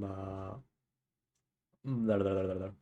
Ma... Dar, dar, dar, dar, dar.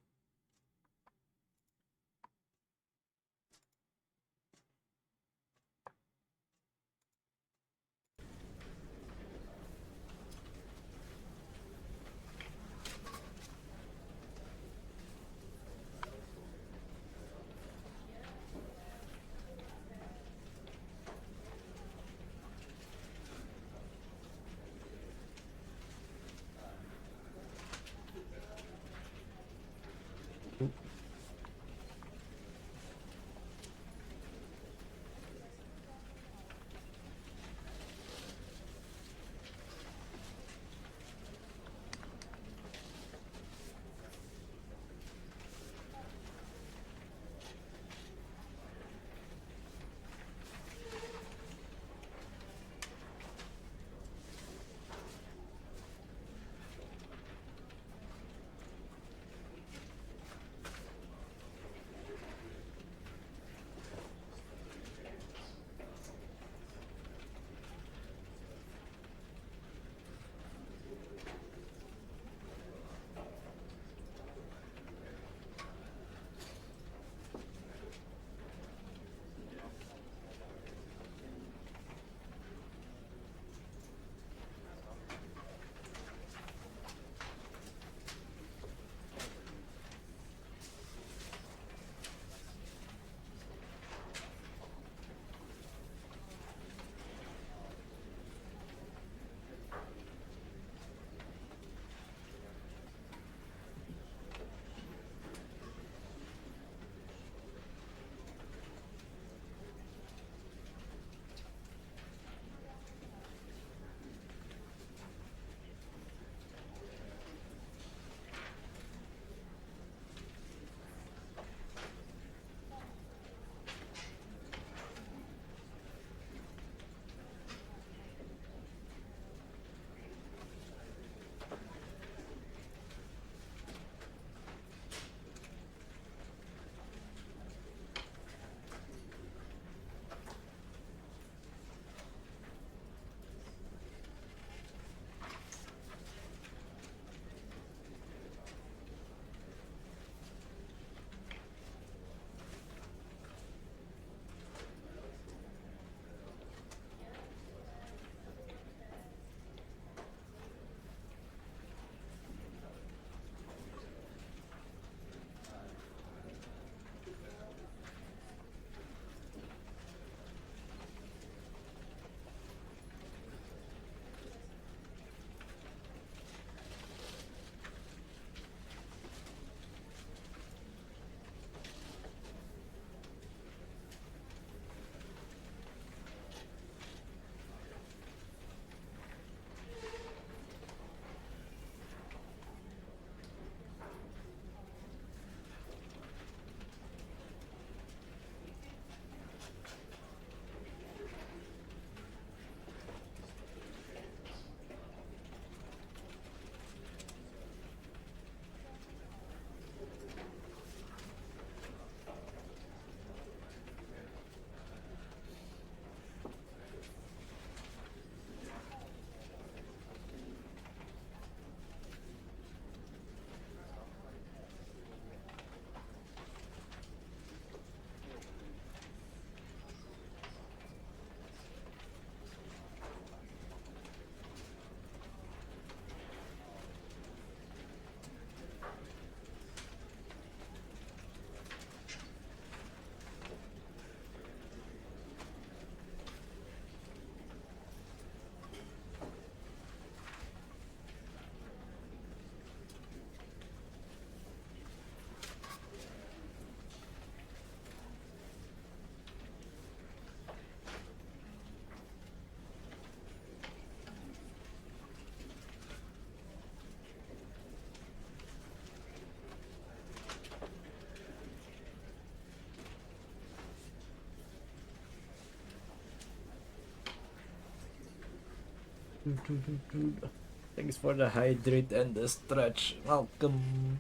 Thanks for the hydrate and the stretch, Malcolm.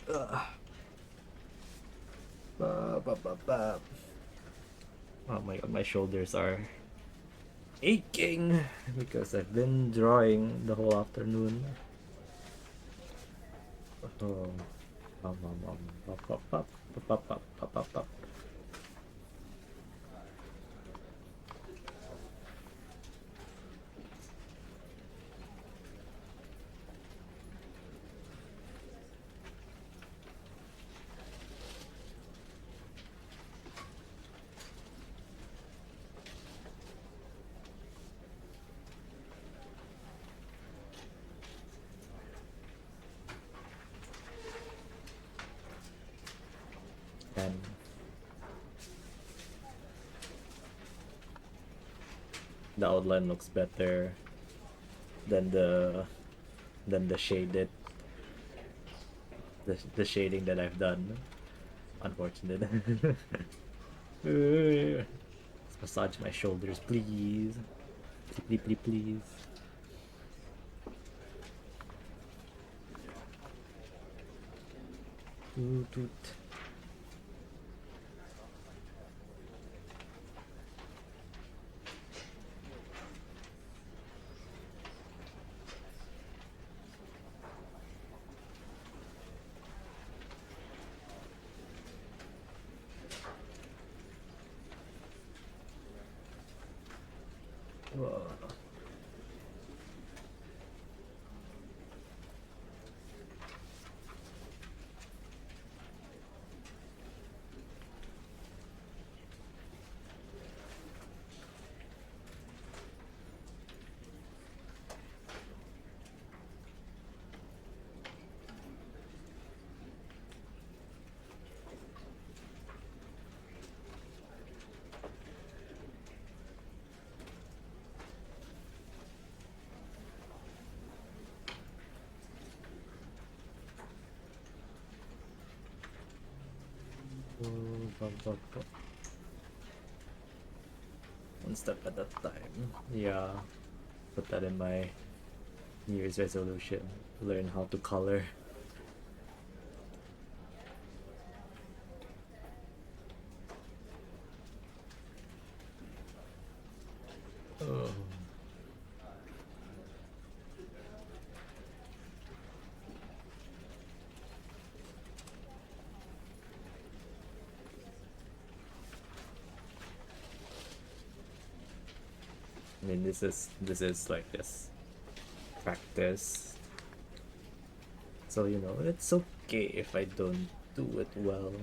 Ba. Oh my god, my shoulders are aching because I've been drawing the whole afternoon. Oh. Pop, pop, pop, pop, pop, pop, pop, pop, pop. And the outline looks better than the shaded the shading that I've done. Unfortunate. Let's massage my shoulders, please. Please, please, please. Toot, toot. Whoa. One step at a time. Yeah, put that in my New Year's resolution. Learn how to color. Oh. I mean, this is like this practice. So you know, it's okay if I don't do it well.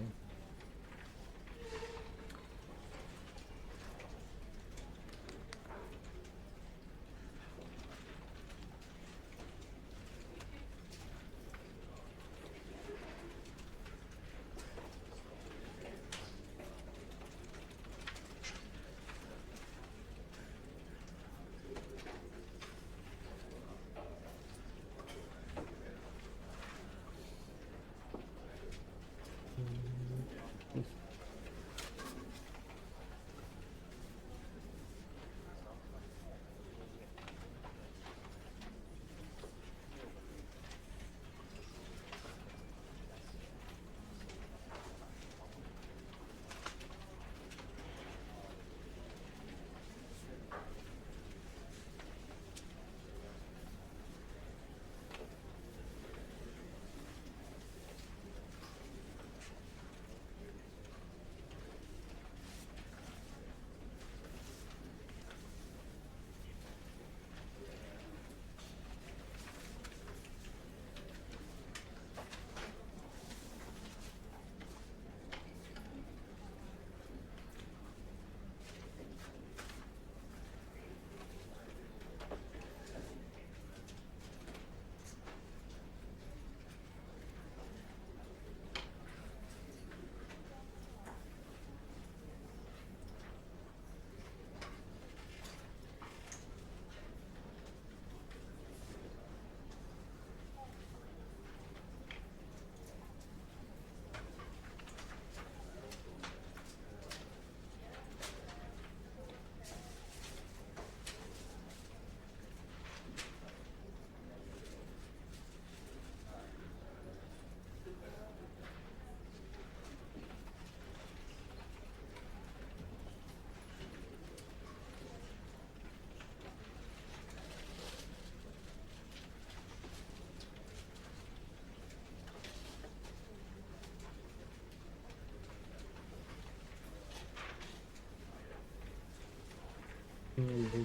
Great.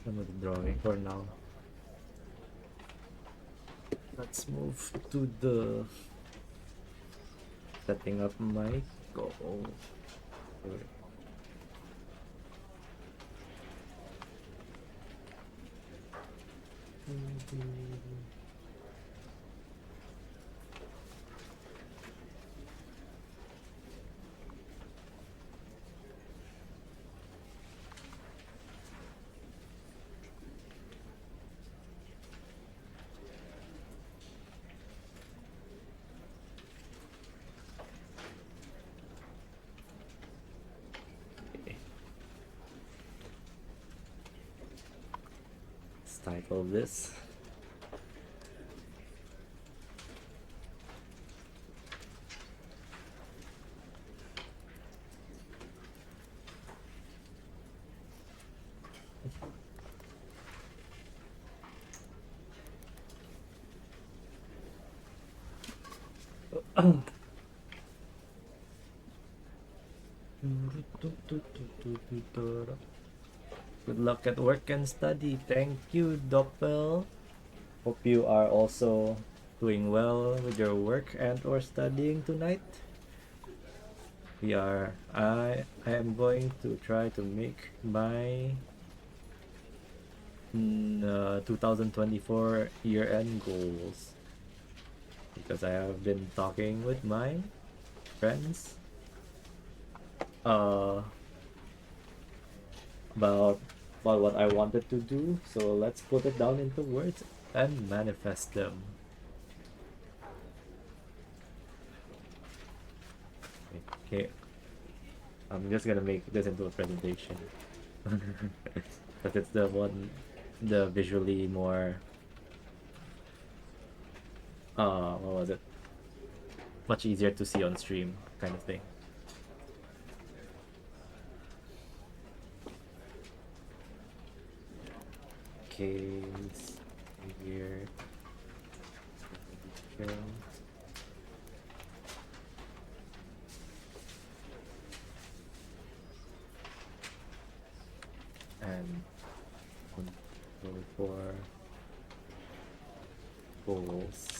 done with the drawing for now. Let's move to the setting up my goal. Let's title this. Good luck at work and study. Thank you, Doppel. Hope you are also doing well with your work and or studying tonight. I am going to try to make my 2024 year-end goals because I have been talking with my friends about what I wanted to do, so let's put it down into words and manifest them. Okay, I'm just gonna make this into a presentation because it's the visually more what was it, much easier to see on stream kind of thing. Case here. And for goals.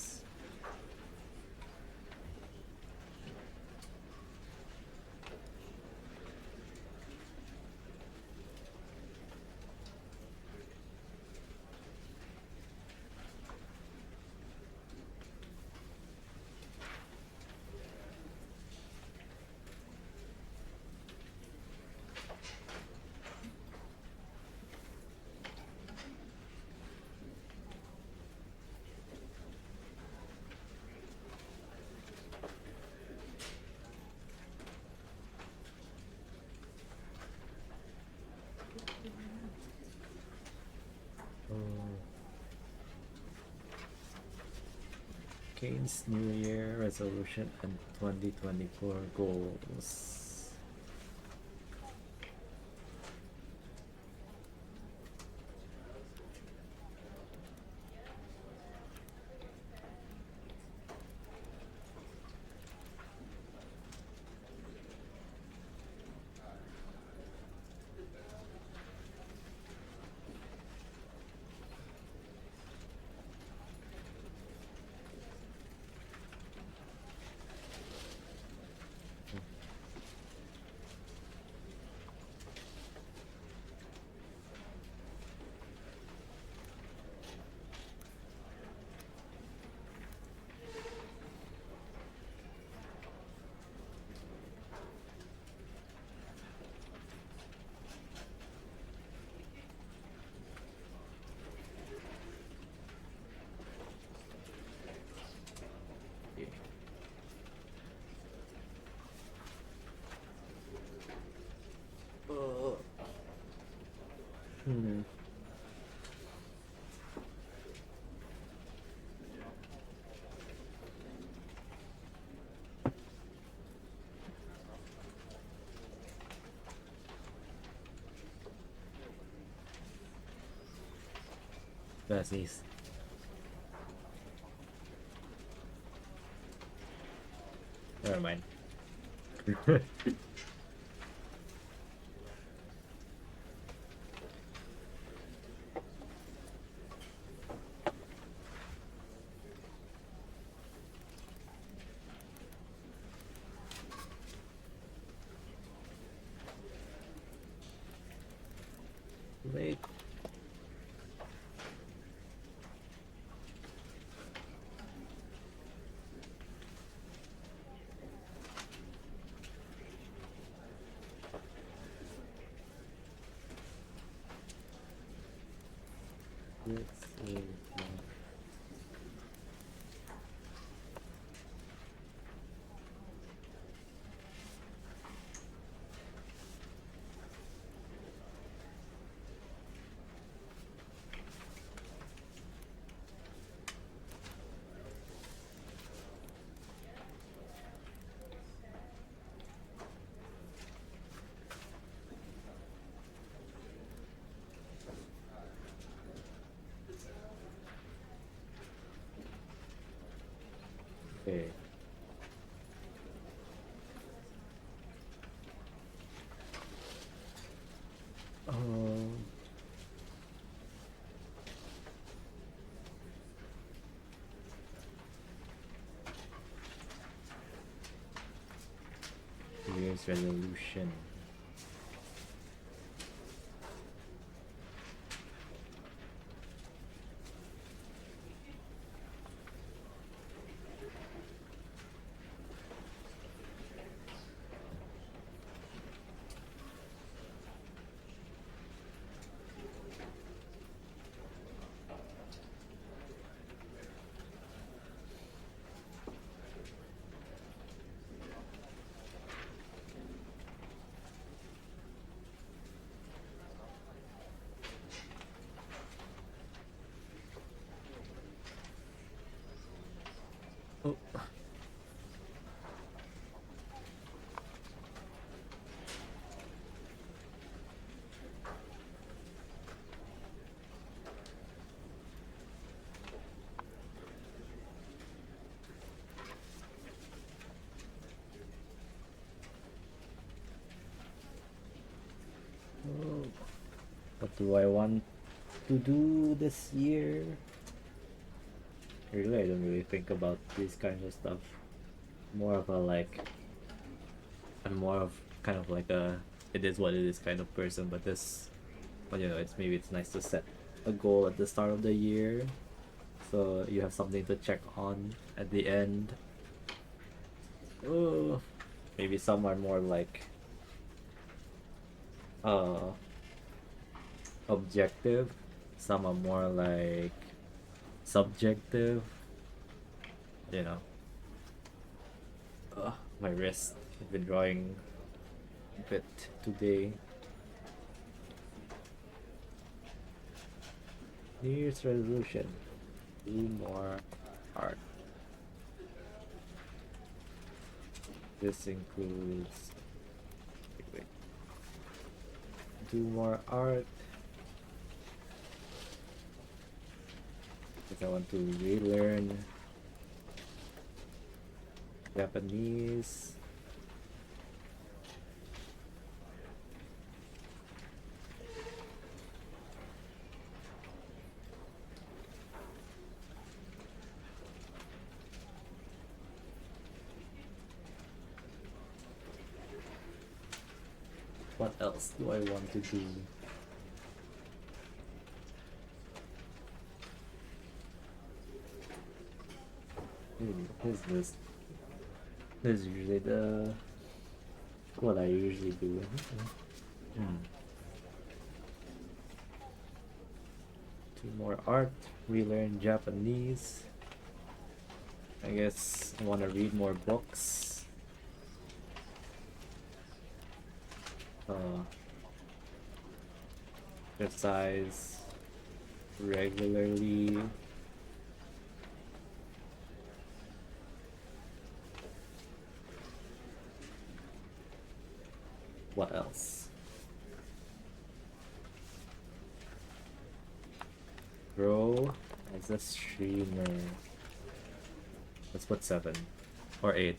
Kane's New Year resolution and 2024 goals. Hmm. That's nice. Never mind. late. Let's see. Okay. Um, New Year's resolution. Oh, oh. What do I want to do this year? Really, I don't really think about these kinds of stuff. More of a like, I'm more of kind of like a it is what it is kind of person. But this, well, it's maybe it's nice to set a goal at the start of the year, so you have something to check on at the end. Oh, maybe some are more like uh objective, some are more like subjective. You know, my wrist. I've been drawing a bit today. New Year's resolution: do more art. This includes wait, do more art. Because I want to relearn Japanese. What else do I want to do? Who's this? This is usually the what I usually do. Hmm. Do more art, relearn Japanese. I guess I want to read more books. Exercise regularly. What else? Grow as a streamer. Let's put 7 or 8.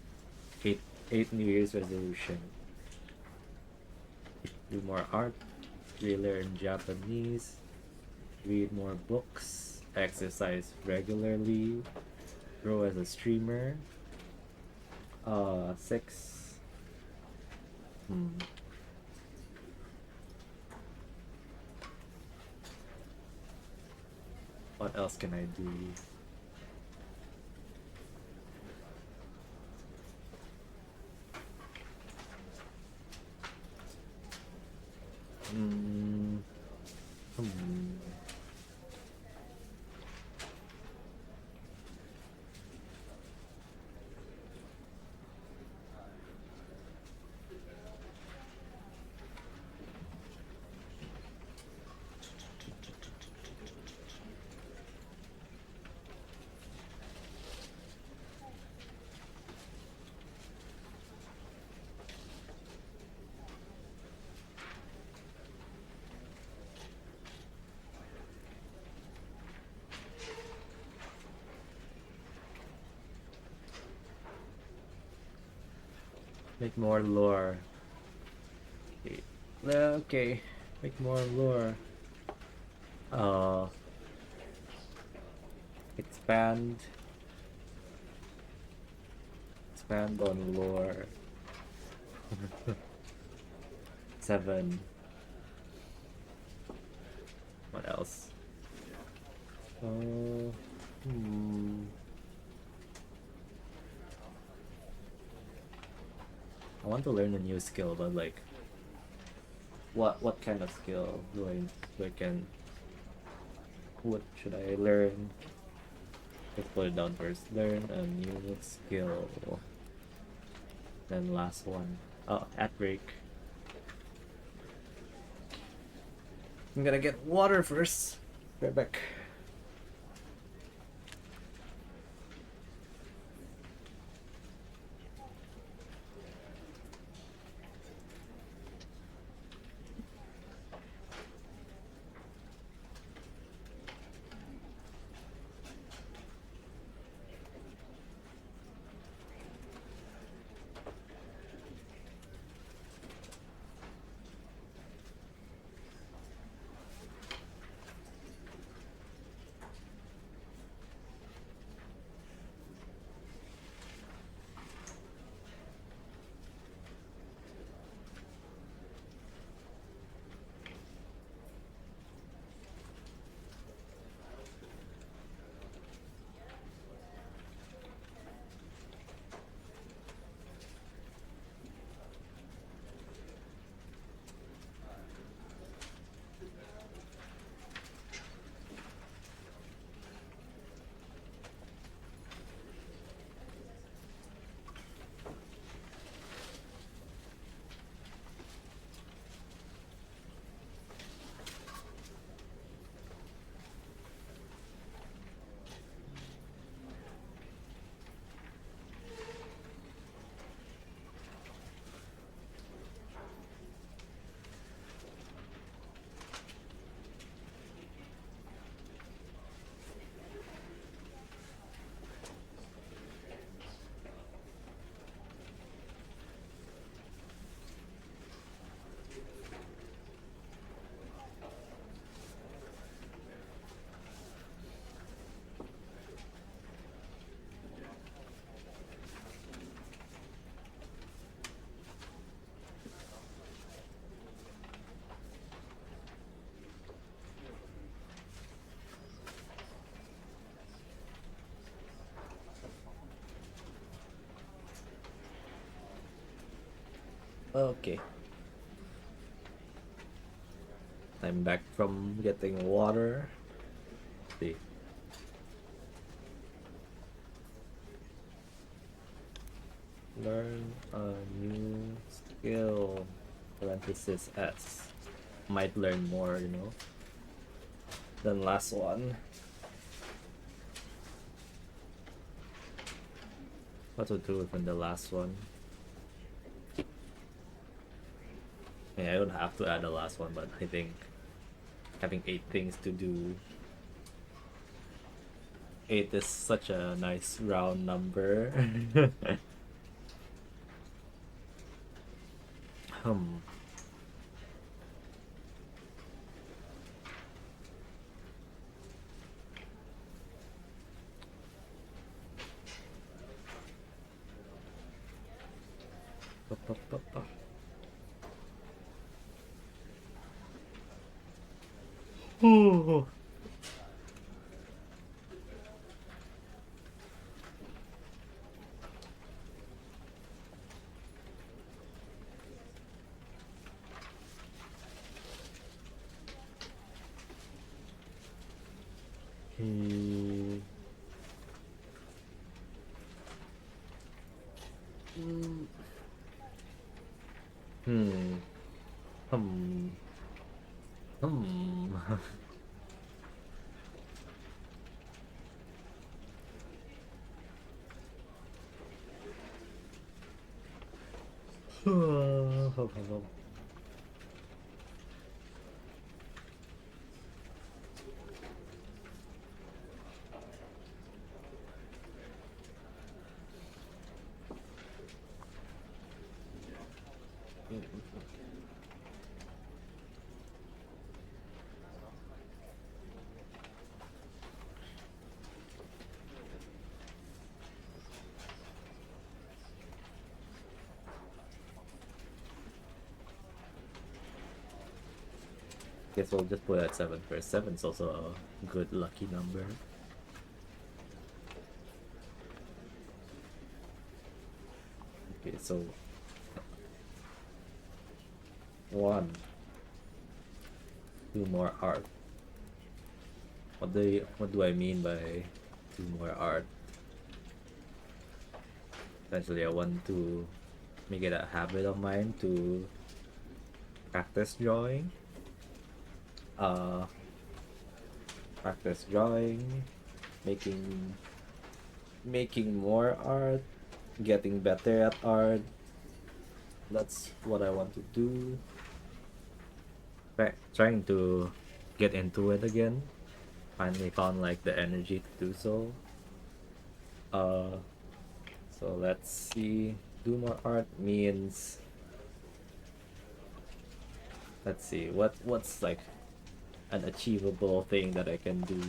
8 New Year's resolution. Do more art, relearn Japanese, read more books, exercise regularly, grow as a streamer. 6. What else can I do? Hmm. Make more lore. Okay. Okay. Make more lore. Uh, expand. Expand on lore. 7. What else? Uh, hmm. I want to learn a new skill, but like, what kind of skill what should I learn? Let's put it down first. Learn a new skill. Then last one. Oh, at break. I'm gonna get water first. Right back. Okay. I'm back from getting water. Let's see. Learn a new skill. Parenthesis S. Might learn more, you know. Then last one. What to do from the last one? Yeah, I don't have to add the last one, but I think having 8 things to do. 8 is such a nice round number. Hmm. Ooh. Hmm. Hmm. Hmm. Hmm. Hmm. Guess we'll just put at 7 first. 7's also a good lucky number. Okay, so 1, 2 more art. What do I mean by 2 more art? Essentially, I want to make it a habit of mine to practice drawing. Uh, practice drawing, making more art, getting better at art. That's what I want to do. Trying to get into it again. Finally found like the energy to do so. Uh, so let's see. Do more art means, let's see, what's like an achievable thing that I can do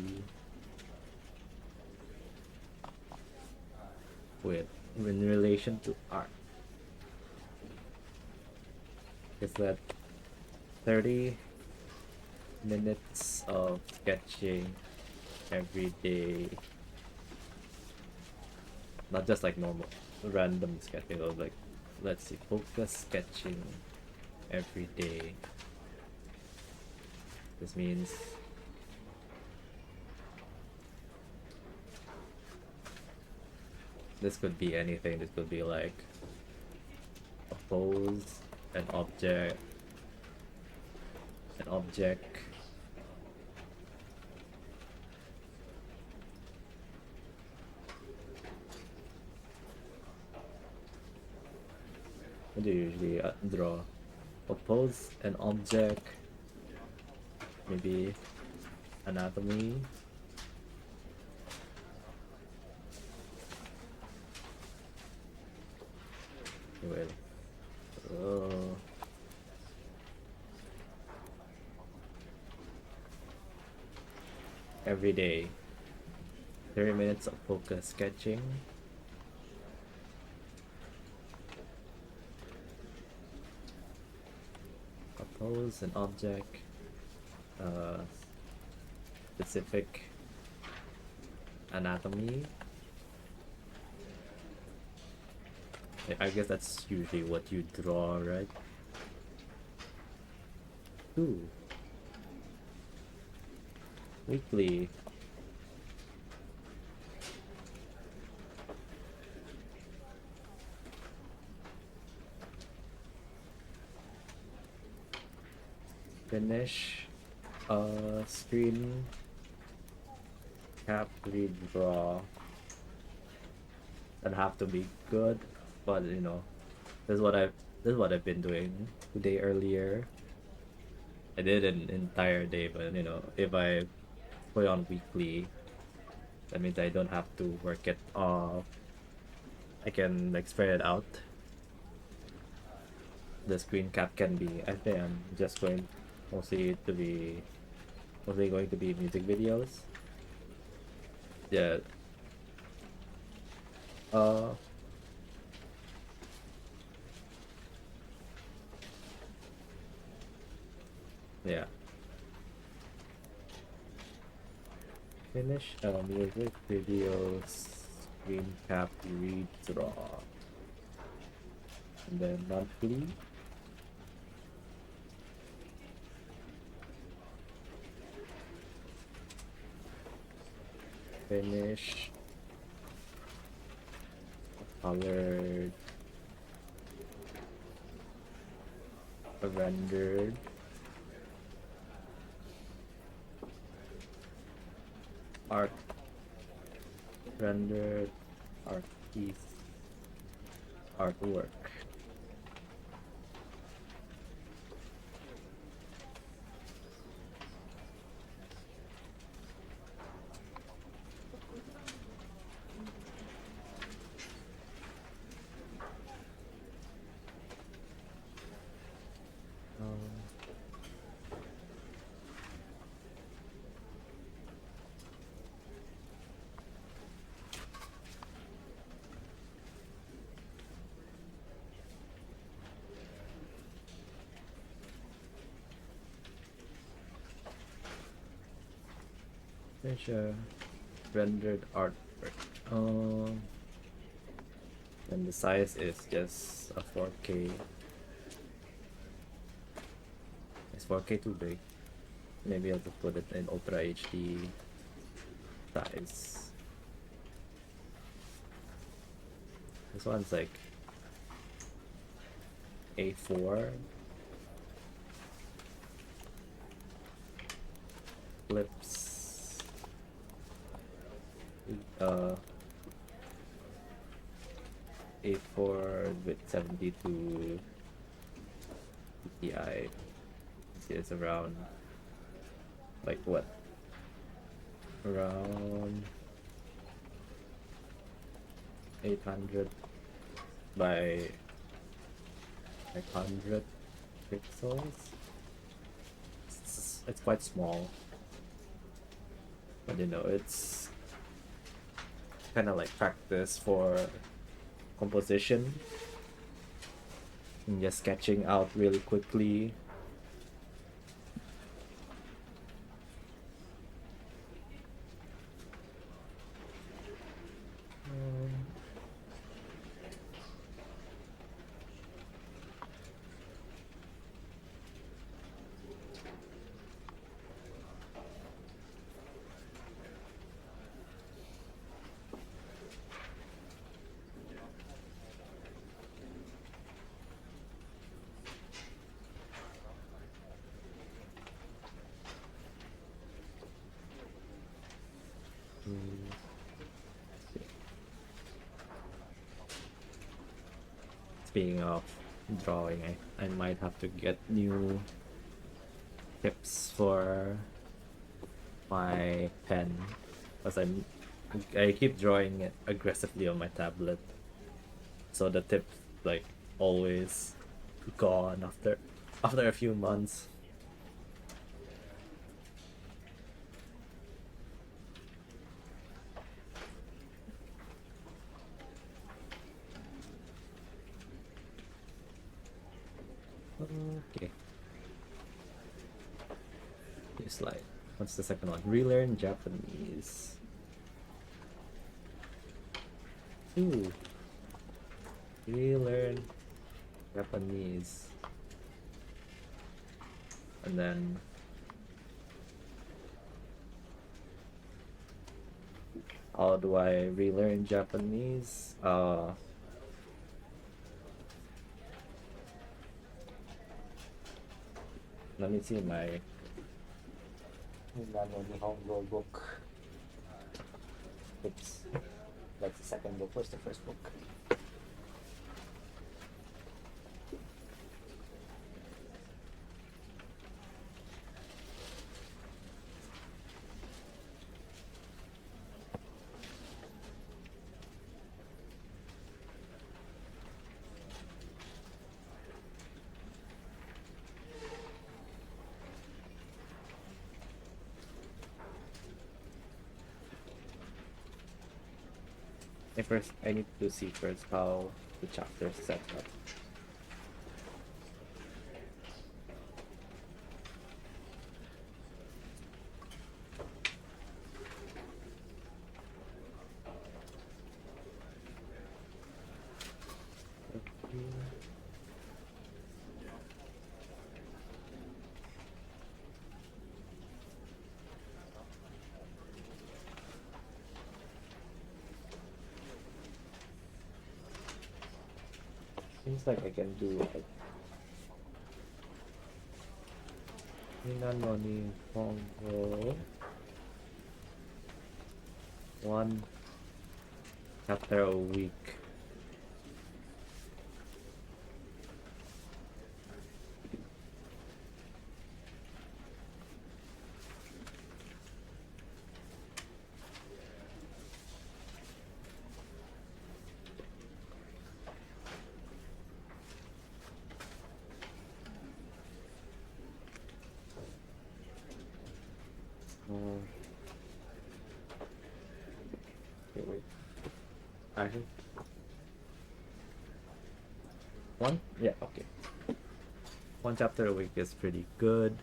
with in relation to art. Is that 30 minutes of sketching every day, not just like normal random sketching, or like, let's see, focus sketching every day. This means this could be anything. This could be like a pose, an object, an object. What do you usually draw? A pose, an object, maybe anatomy. Well, oh, every day, 30 minutes of focus sketching. A pose, an object, uh, specific anatomy. I guess that's usually what you draw, right? Ooh, weekly. Finish screen cap redraw. That have to be good, but you know, this is what I've been doing today earlier. I did an entire day, but you know, if I put on weekly, that means I don't have to work it off. I can like spread it out. The screen cap can be, I think I'm just going mostly to be mostly going to be music videos. Yeah. Uh yeah. Finish music videos, screen cap redraw. And then monthly. finish, colored, rendered, art, rendered, art piece, artwork. Finish a rendered artwork. And the size is just a 4K. Is 4K too big? Maybe I'll just put it in Ultra HD size. This one's like A4. Flips. A4 with 72 PTI. It's around like what? Around 800 by 500 pixels. It's quite small, but you know, it's kind of like practice for composition and just sketching out really quickly. Speaking of drawing, I might have to get new tips for my pen because I keep drawing it aggressively on my tablet, so the tip like always gone after a few months. Okay. New slide. What's the second one? Relearn Japanese. Ooh. Relearn Japanese. And then how do I relearn Japanese? Let me see my Nano Nihongo book. Oops. That's the second book. Where's the first book? First, I need to see first how the chapter is set up. Seems like I can do like Hinan no Nihongo, one chapter a week. Uh, okay, wait. Actually, one? Yeah, okay. One chapter a week is pretty good.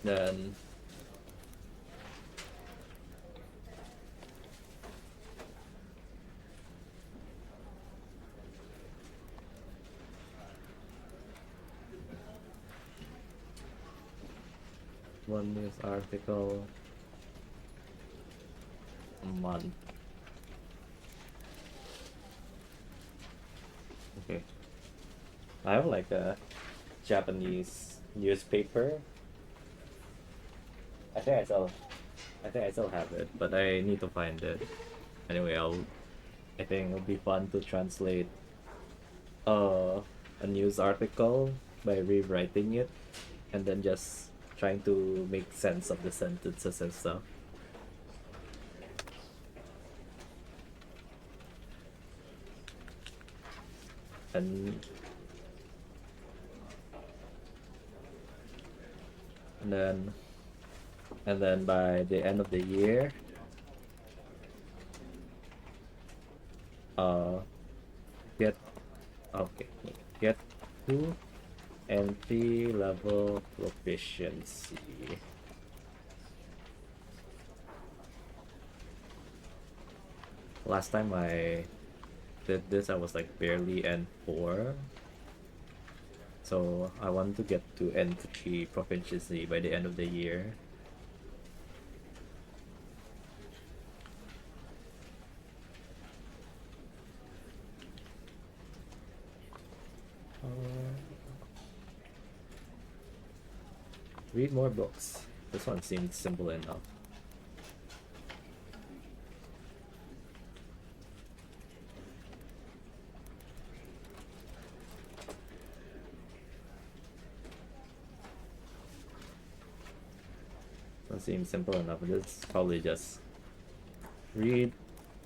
Then one news article a month. Okay. I have like a Japanese newspaper. I think I still have it, but I need to find it. Anyway, I think it'll be fun to translate a news article by rewriting it and then just trying to make sense of the sentences and stuff. And and then and then by the end of the year, uh get okay get to entry level proficiency. Last time I did this I was like barely N4, so I want to get to N3 proficiency by the end of the year. Read more books. This one seemed simple enough. That seems simple enough. It's probably just read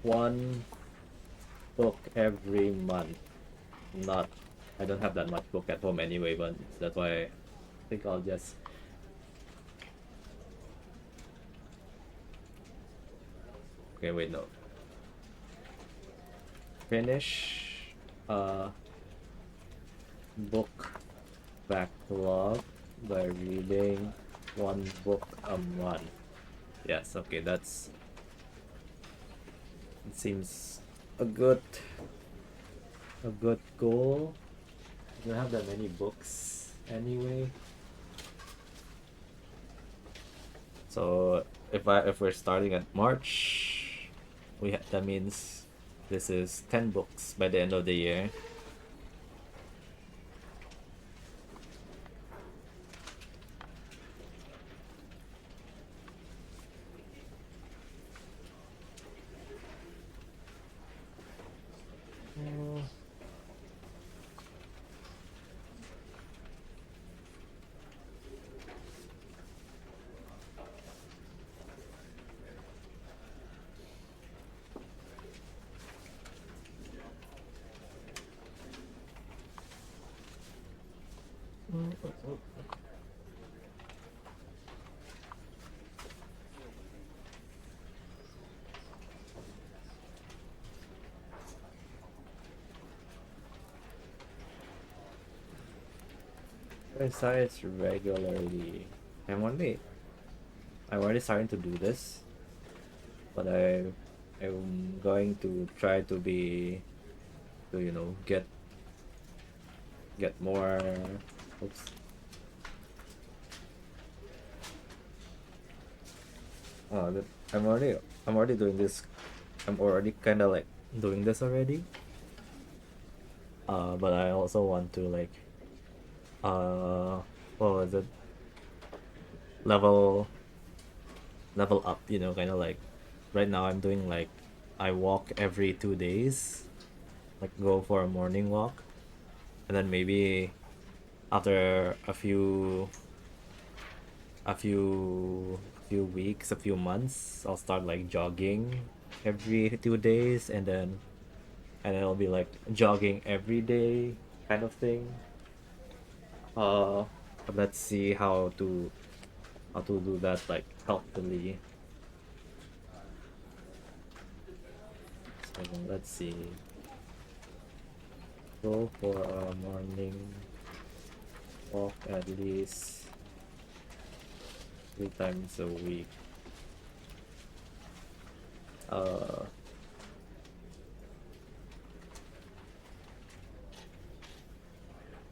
one book every month. Not, I don't have that much book at home anyway, but that's why I think I'll just okay. Wait, no. Finish book backlog by reading one book a month. Yes, okay, that's it seems a good goal. I don't have that many books anyway. So if we're starting at March, that means this is 10 books by the end of the year. Exercise regularly. I'm already starting to do this, but I'm going to try to be to get more oops, that I'm already doing this. I'm already kind of like doing this already. But I also want to like what was it? Level level up. You know, kind of like right now I'm doing like I walk every 2 days, like go for a morning walk, and then maybe after a few weeks, a few months, I'll start like jogging every 2 days, and then I'll be like jogging every day kind of thing. Uh, let's see how to do that like healthily. So let's see. Go for a morning walk at least 3 times a week. Uh,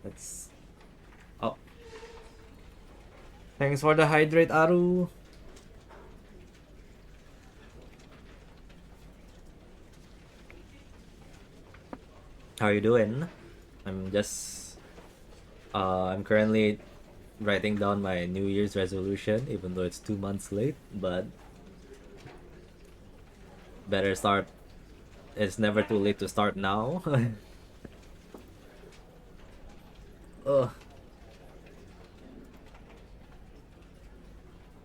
let's. Oh, thanks for the hydrate, Aru. How you doing? I'm just I'm currently writing down my New Year's resolution, even though it's 2 months late, but better start. It's never too late to start now. uh,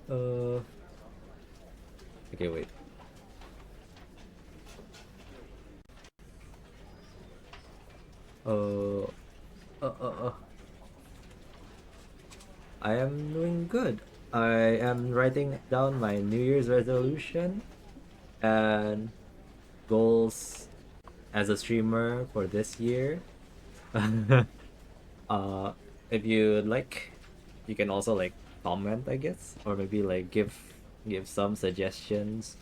uh, okay, wait. Uh, uh, uh, uh. I am doing good. I am writing down my New Year's resolution and goals as a streamer for this year. uh, if you'd like, you can also like comment, I guess, or maybe like give some suggestions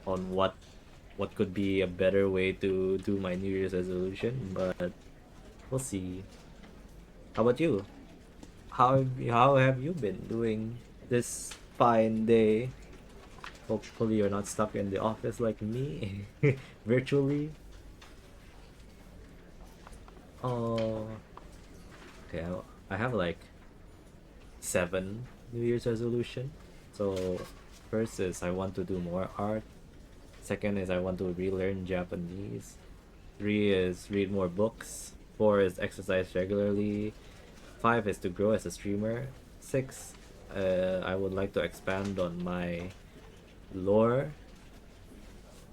on what could be a better way to do my New Year's resolution. But we'll see. How about you? How have you been doing this fine day? Hopefully you're not stuck in the office like me, virtually. Oh, okay. I have like 7 New Year's resolution. So first is I want to do more art. Second is I want to relearn Japanese. 3 is read more books. 4 is exercise regularly. 5 is to grow as a streamer. 6, I would like to expand on my lore.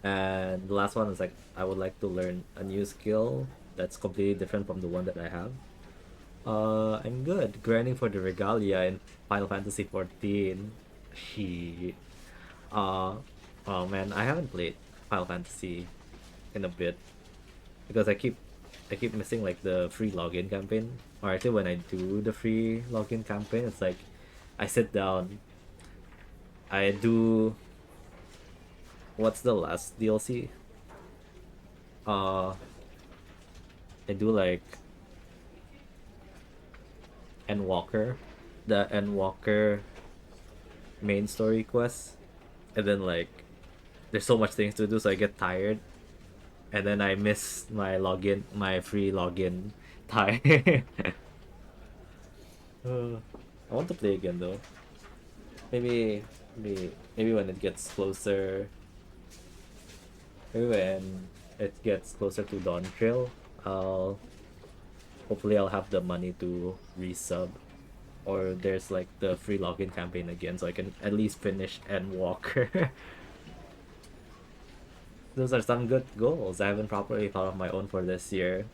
And the last one is like I would like to learn a new skill that's completely different from the one that I have. I'm good. Grinding for the regalia in Final Fantasy 14. She, uh, oh man, I haven't played Final Fantasy in a bit because I keep missing like the free login campaign. Or actually, when I do the free login campaign, it's like I sit down, I do what's the last DLC? Uh, I do like Endwalker, the Endwalker main story quest, and then like there's so much things to do, so I get tired, and then I miss my free login time. I want to play again though. Maybe when it gets closer. Maybe when it gets closer to Dawn Trail, I'll hopefully I'll have the money to resub, or there's like the free login campaign again, so I can at least finish Endwalker. Those are some good goals. I haven't properly thought of my own for this year.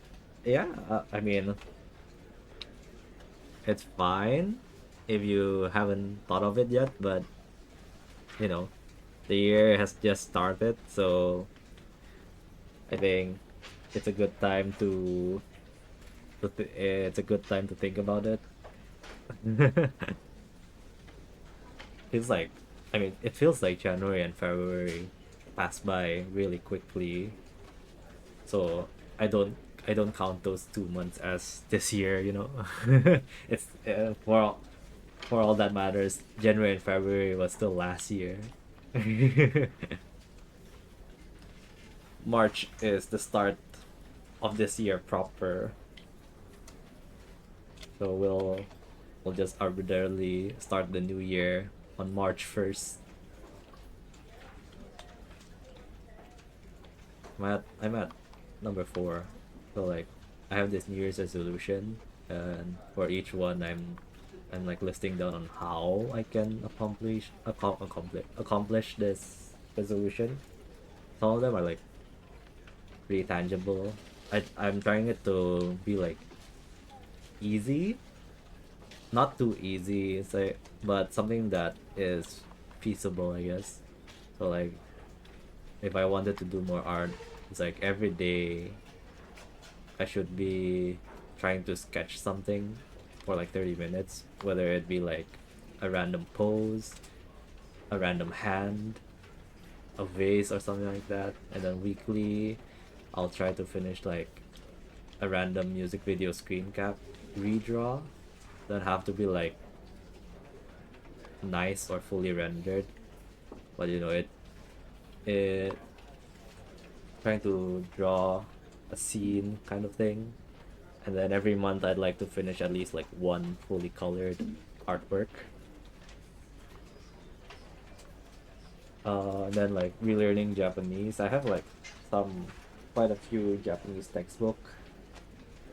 Yeah, I mean, it's fine if you haven't thought of it yet, but you know, the year has just started, so I think it's a good time it's a good time to think about it. Feels like, I mean, it feels like January and February pass by really quickly. So I don't I don't count those 2 months as this year. It's for all that matters. January and February was still last year. March is the start of this year proper, so we'll just arbitrarily start the new year on March 1st. I'm at number 4. So like I have this New Year's resolution, and for each one I'm like listing down on how I can accomplish this resolution. Some of them are like pretty tangible. I'm trying it to be like easy, not too easy, it's like, but something that is feasible, I guess. So like if I wanted to do more art, it's like every day I should be trying to sketch something for like 30 minutes, whether it be like a random pose, a random hand, a vase, or something like that. And then weekly, I'll try to finish like a random music video screen cap redraw. Don't have to be like nice or fully rendered, but you know, it trying to draw a scene kind of thing. And then every month I'd like to finish at least like one fully colored artwork. And then like relearning Japanese. I have like quite a few Japanese textbook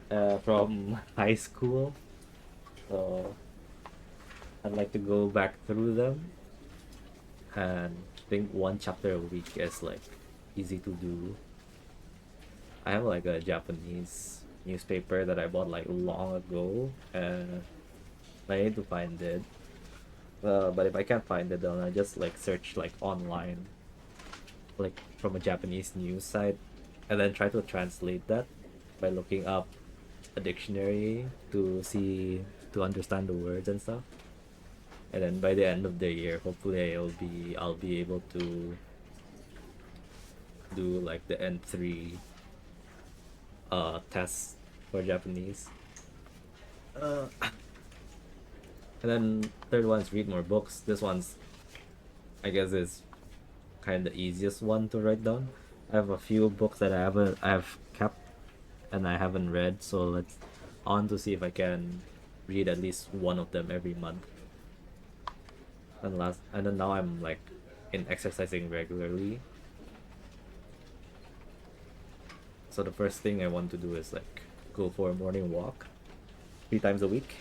from high school. So I'd like to go back through them, and I think one chapter a week is like easy to do. I have like a Japanese newspaper that I bought like long ago, and I need to find it. But if I can't find it, then I just like search like online, like from a Japanese news site, and then try to translate that by looking up a dictionary to understand the words and stuff. And then by the end of the year, hopefully I'll be able to do like the N3 test for Japanese. Uh, and then third one is read more books. This one's, I guess, is kind of the easiest one to write down. I have a few books that I've kept and I haven't read, so let's on to see if I can read at least one of them every month. And then now I'm like in exercising regularly. So the first thing I want to do is like go for a morning walk 3 times a week.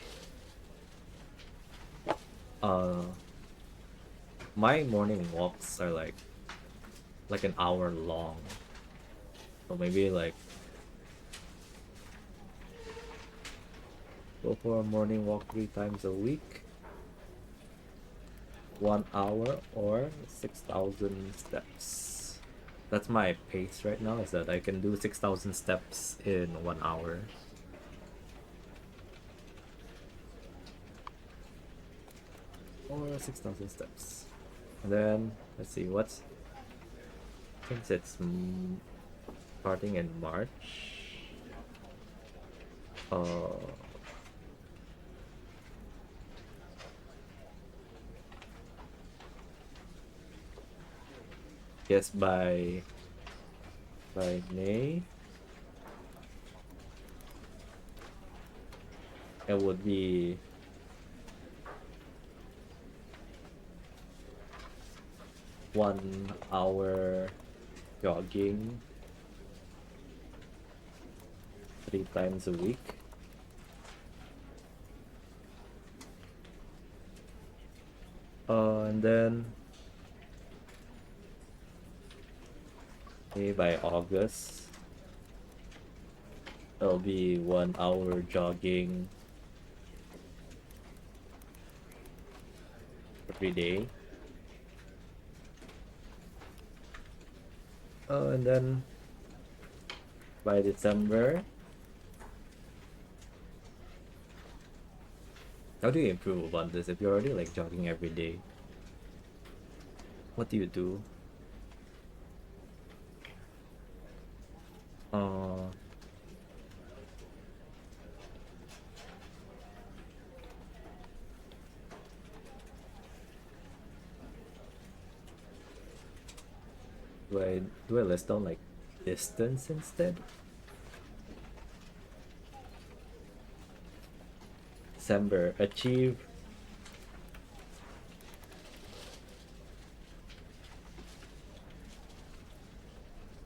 Uh, my morning walks are like an hour long, so maybe like go for a morning walk 3 times a week, 1 hour or 6,000 steps. That's my pace right now, is that I can do 6,000 steps in 1 hour. Or 6,000 steps. And then, let's see, since it's starting in March, guess by May it would be 1 hour jogging 3 times a week. And then maybe by August it'll be 1 hour jogging every day. And then by December, how do you improve upon this if you're already like jogging every day? What do you do? Uh, Do I list down like distance instead? December, achieve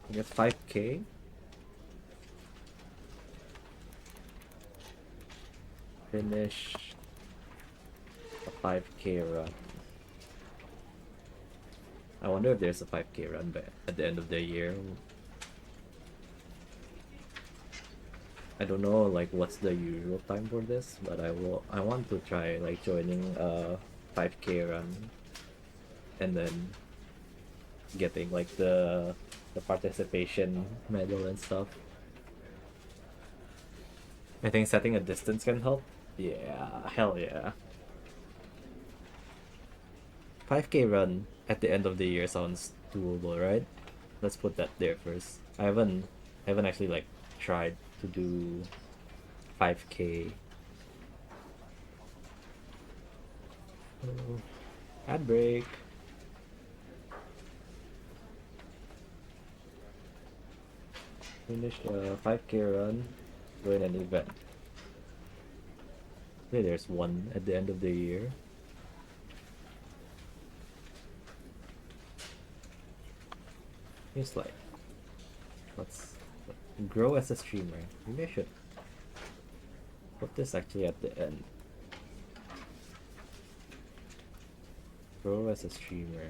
I guess 5K. Finish a 5K run. I wonder if there's a 5K run at the end of the year. I don't know like what's the usual time for this, but I want to try like joining a 5K run and then getting like the participation medal and stuff. I think setting a distance can help. Yeah, hell yeah. 5K run at the end of the year sounds doable, right? Let's put that there first. I haven't actually like tried to do 5K. Oh, ad break. Finish a 5K run, join an event. Okay, there's one at the end of the year. It's like, let's grow as a streamer. Maybe I should put this actually at the end. Grow as a streamer.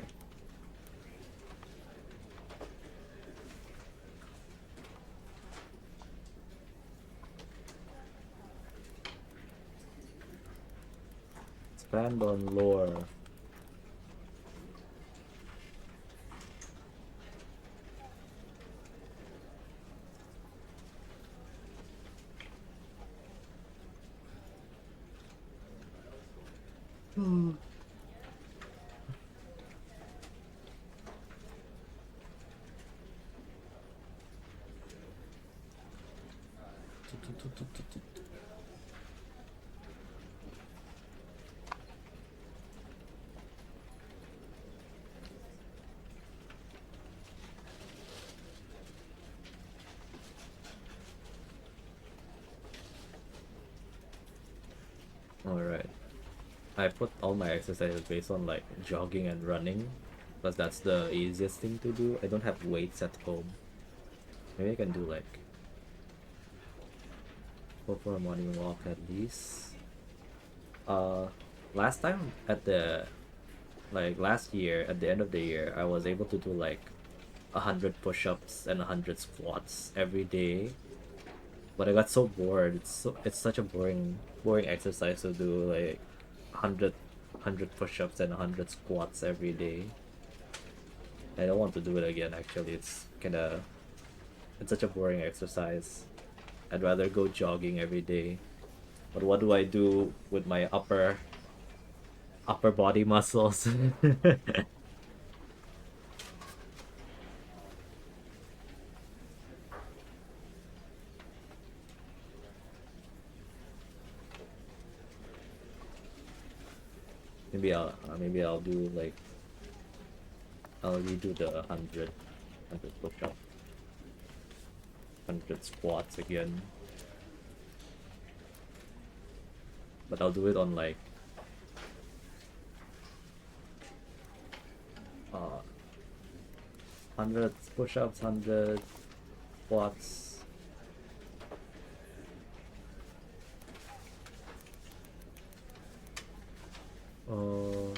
Expand on lore. Alright. I put all my exercises based on like jogging and running because that's the easiest thing to do. I don't have weights at home. Maybe I can do like go for a morning walk at least. Last time at the last year at the end of the year I was able to do like 100 push-ups and 100 squats every day, but I got so bored. It's such a boring exercise to do like 100 push-ups and 100 squats every day. I don't want to do it again actually. It's such a boring exercise. I'd rather go jogging every day. But what do I do with my upper body muscles? Maybe I'll do like I'll redo the 100 push-up, 100 squats again. But I'll do it on like 100 push-ups, 100 squats. Uh,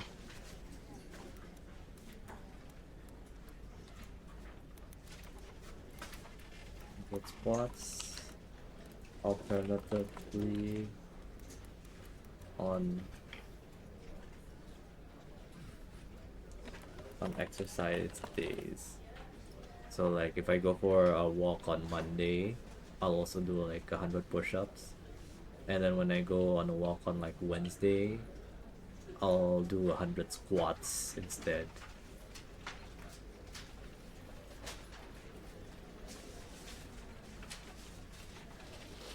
squats, alternatively on exercise days. So like if I go for a walk on Monday, I'll also do like 100 push-ups, and then when I go on a walk on like Wednesday, I'll do 100 squats instead.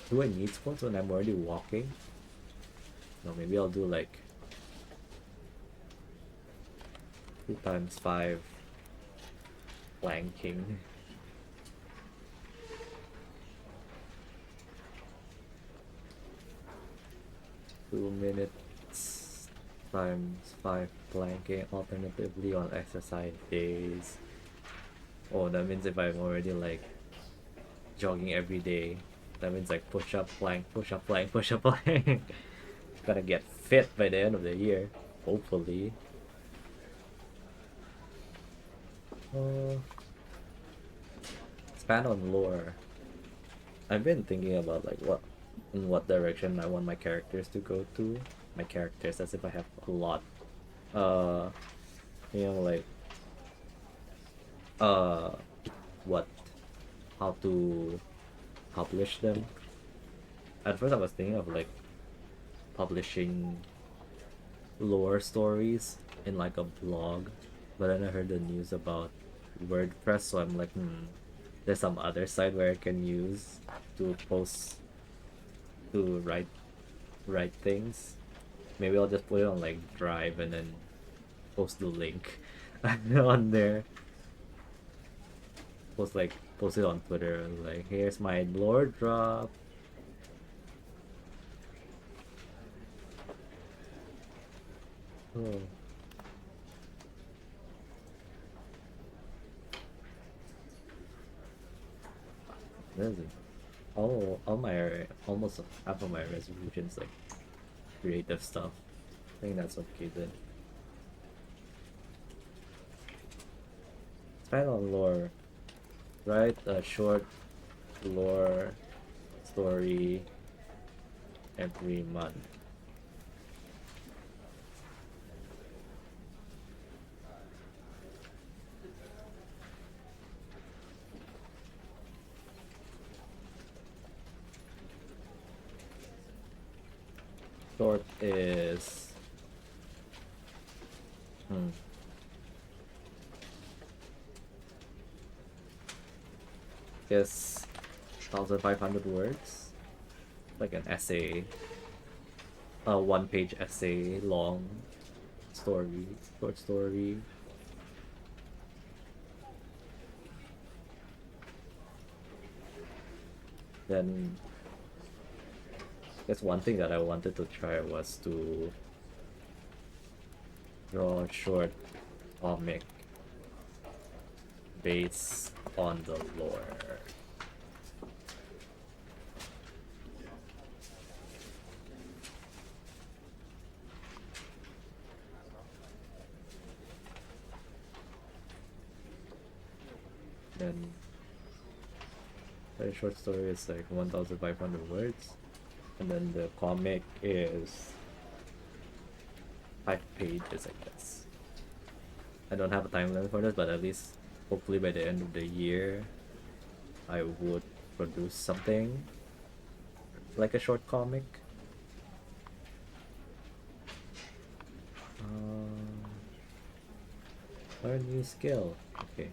Do I need squats when I'm already walking? No, maybe I'll do like 2 times 5. planking. 2 minutes times 5 planking alternatively on exercise days. Oh, that means if I'm already like jogging every day, that means like push up, plank, push up, plank, push up, plank. Gonna get fit by the end of the year, hopefully. Uh, Expand on lore. I've been thinking about like in what direction I want my characters to go to. My characters, as if I have a lot. Uh, like uh, what, how to publish them. At first, I was thinking of like publishing lore stories in like a blog, but then I heard the news about WordPress, so I'm like, there's some other site where I can use to post to write things. Maybe I'll just put it on like Drive and then post the link on there. Post it on Twitter and like, here's my lore drop. Oh. All my almost half of my resolutions like creative stuff. I think that's okay then. Expand on lore. Write a short lore story every month. Short is guess 1,500 words, like an essay, a one-page essay long story, short story. Then guess one thing that I wanted to try was to draw a short comic based on the lore. Then the short story is like 1,500 words, and then the comic is 5 pages, I guess. I don't have a timeline for this, but at least hopefully by the end of the year, I would produce something like a short comic. Learn new skill. Okay.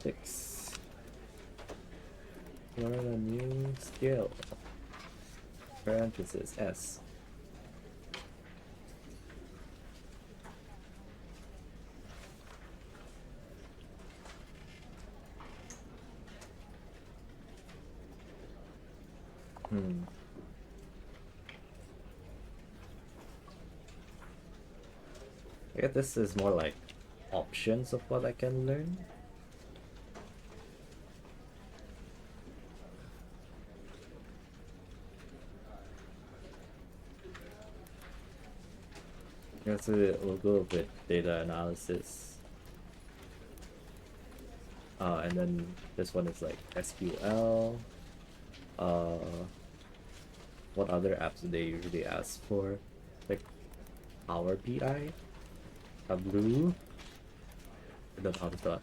Six. Learn a new skill. Parenthesis S. I guess this is more like options of what I can learn. I guess we'll go with data analysis. And then this one is like SQL. What other apps do they usually ask for? Like Power BI, Tableau. I don't know how to spell it.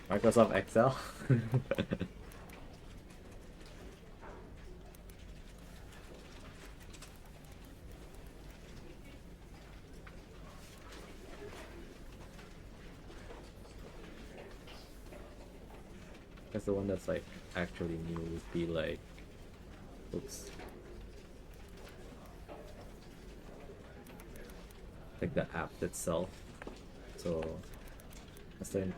Microsoft Excel. That's the one that's like actually new would be like Oops. Like the app itself. So let's learn.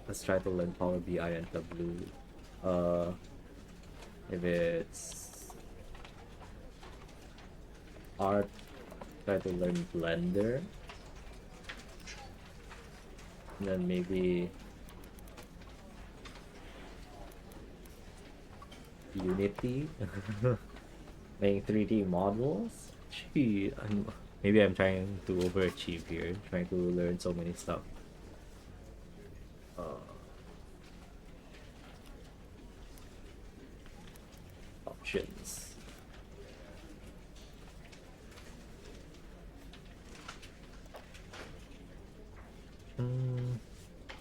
Let's try to learn Power BI and Tableau. If it's art, try to learn Blender. And then maybe Unity, making 3D models. Gee, maybe I'm trying to overachieve here, trying to learn so many stuff. Options.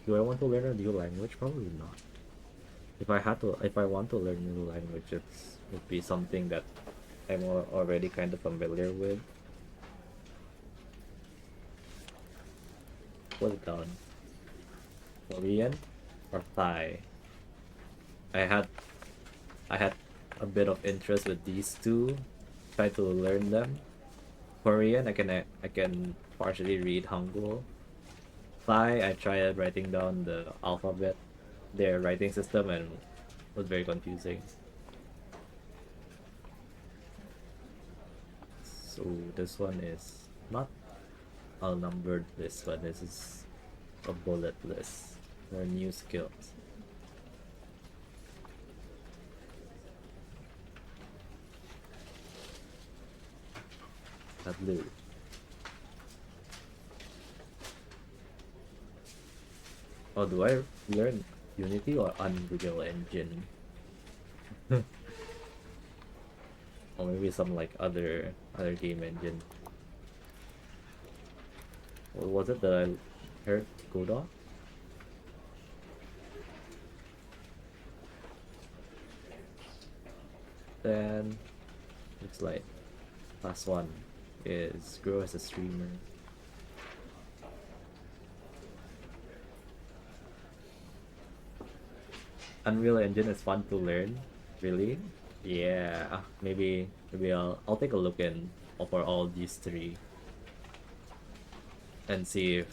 Do I want to learn a new language? Probably not. If I want to learn a new language, it would be something that I'm already kind of familiar with. Put it down. Korean or Thai? I had a bit of interest with these two. Try to learn them. Korean, I can partially read Hangul. Thai, I tried writing down the alphabet, their writing system, and it was very confusing. So this one is not a numbered list, but this is a bullet list. There are new skills. Tableau. Oh, do I learn Unity or Unreal Engine? Or maybe some like other game engine. What was it that I heard? Godot? Then looks like last one is grow as a streamer. Unreal Engine is fun to learn. Really? Yeah. Maybe I'll take a look in for all these three and see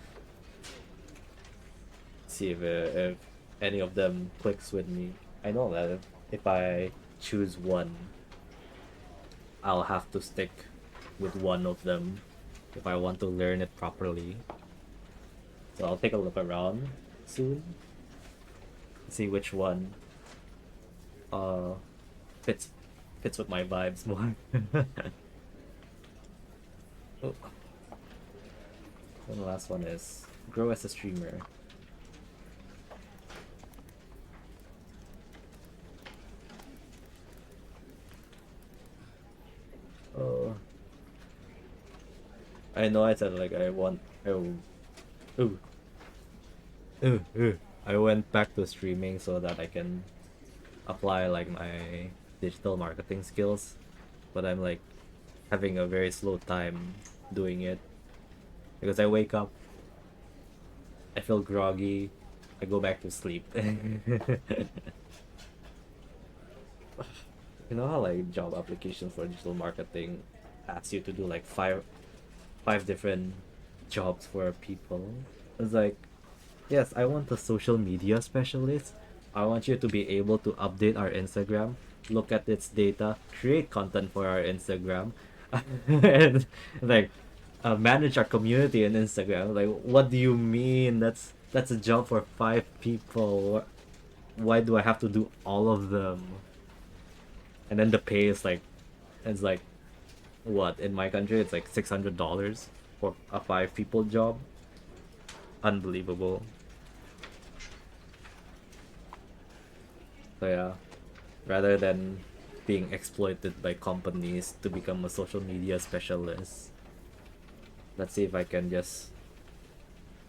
if any of them clicks with me. I know that if I choose one, I'll have to stick with one of them if I want to learn it properly. So I'll take a look around soon. See which one fits with my vibes more. Oh. And the last one is grow as a streamer. Oh, I know I said like I want. Oh, ooh, ooh. I went back to streaming so that I can apply like my digital marketing skills, but I'm like having a very slow time doing it because I wake up, I feel groggy, I go back to sleep. You know how like job applications for digital marketing ask you to do like five different jobs for people? It's like, yes, I want a social media specialist. I want you to be able to update our Instagram, look at its data, create content for our Instagram, and like manage our community on Instagram. Like, what do you mean? That's a job for 5 people. Why do I have to do all of them? And then the pay is like, it's like, what in my country? It's like $600 for a 5 people job. Unbelievable. So yeah, rather than being exploited by companies to become a social media specialist, let's see if I can just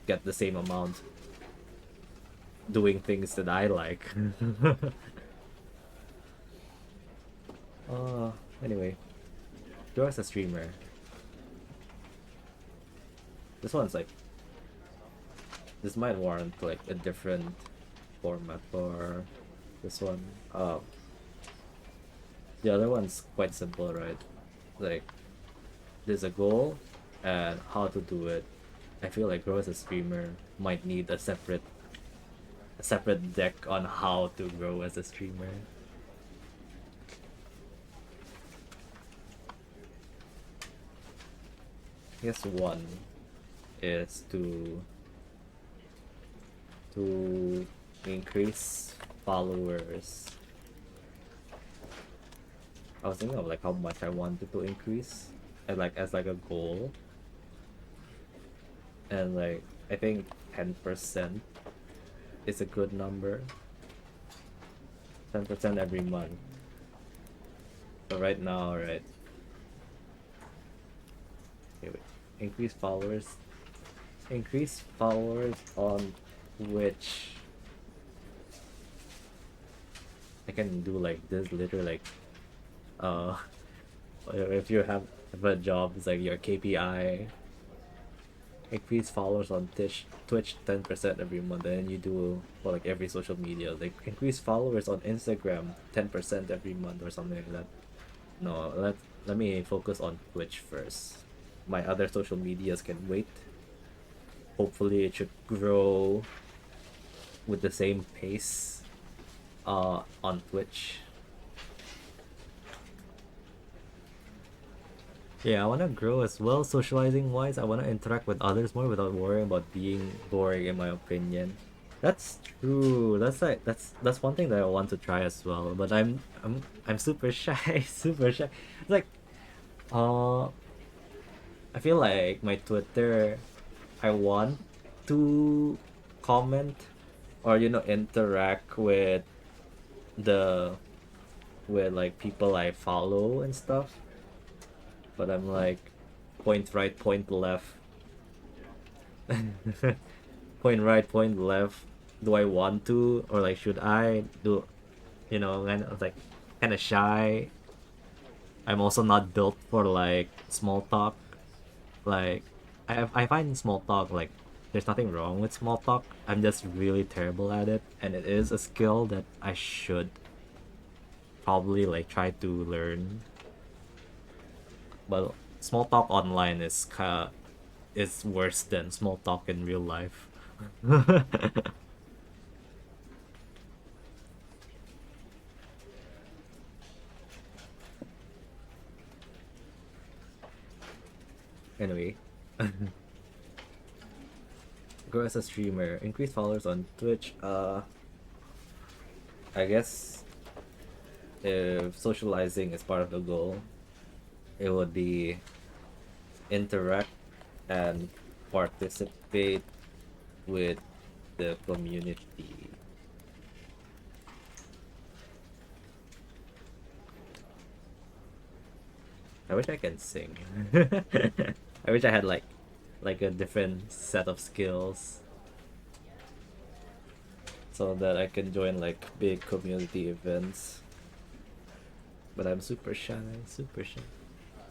get the same amount doing things that I like. Anyway, you're as a streamer. This one's like, this might warrant like a different format for this one. The other one's quite simple, right? Like there's a goal and how to do it. I feel like grow as a streamer might need a separate deck on how to grow as a streamer. I guess one is to increase followers. I was thinking of like how much I wanted to increase and like as like a goal. And like I think 10% is a good number. 10% every month. So right now, right? Okay, wait. Increase followers. Increase followers on Twitch. I can do like this literally like uh if you have a job, it's like your KPI. Increase followers on Twitch 10% every month, and then you do for like every social media. Like increase followers on Instagram 10% every month or something like that. No, let me focus on Twitch first. My other social medias can wait. Hopefully it should grow with the same pace on Twitch. Yeah, I want to grow as well, socializing wise. I want to interact with others more without worrying about being boring, in my opinion. That's true. That's one thing that I want to try as well. But I'm super shy, super shy. It's like uh, I feel like my Twitter, I want to comment or interact the with like people I follow and stuff. But I'm like point right, point left. Point right, point left. Do I want to, or like should I do? Kind of like kind of shy. I'm also not built for like small talk. Like I find small talk like there's nothing wrong with small talk. I'm just really terrible at it, and it is a skill that I should probably like try to learn. But small talk online is worse than small talk in real life. Anyway, grow as a streamer, increase followers on Twitch. I guess if socializing is part of the goal, it would be interact and participate with the community. I wish I can sing. I wish I had like a different set of skills so that I can join like big community events. But I'm super shy, super shy.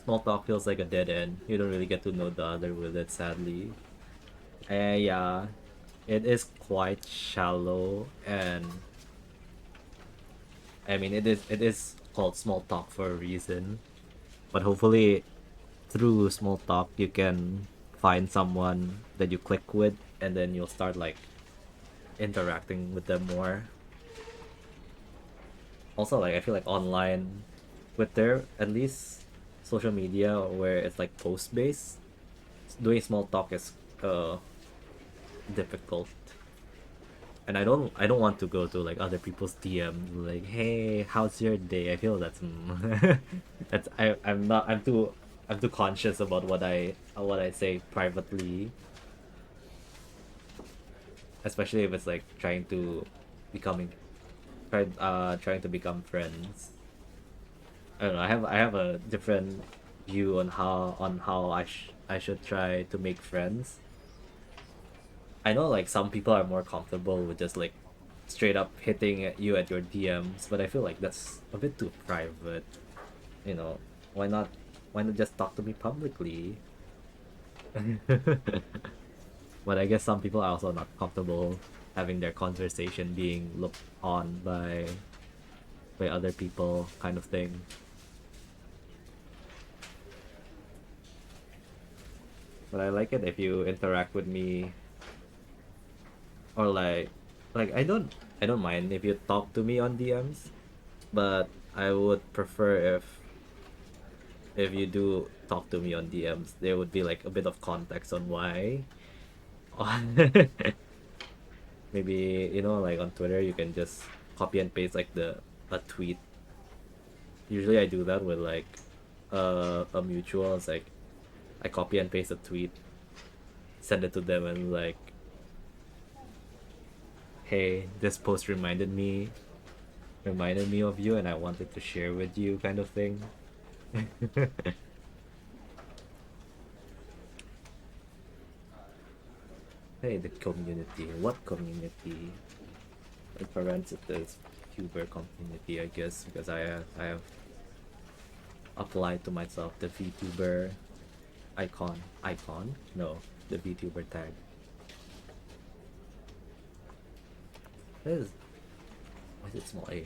Small talk feels like a dead end. You don't really get to know the other with it, sadly. Yeah, it is quite shallow, and I mean it is called small talk for a reason. But hopefully, through small talk, you can find someone that you click with, and then you'll start like interacting with them more. Also, like I feel like online, with their at least social media where it's like post based, doing small talk is difficult. And I don't want to go to like other people's DMs like, hey, how's your day? I feel that's that's I'm too conscious about what I say privately, especially if it's like becoming trying to become friends. I don't know. I have a different view on how I should try to make friends. I know like some people are more comfortable with just like straight up hitting at you at your DMs, but I feel like that's a bit too private. You know, why not why not just talk to me publicly? But I guess some people are also not comfortable having their conversation being looked on by by other people kind of thing. But I like it if you interact with me, or like I don't mind if you talk to me on DMs, but I would prefer if you do talk to me on DMs, there would be like a bit of context on why. Maybe like on Twitter you can just copy and paste like the a tweet. Usually I do that with like a mutual. It's like I copy and paste a tweet, send it to them, and like, hey, this post reminded me of you, and I wanted to share with you, kind of thing. Hey, the community. What community? In parentheses, Huber community, I guess, because I have applied to myself the VTuber icon. No, the VTuber tag. This is why is it small a?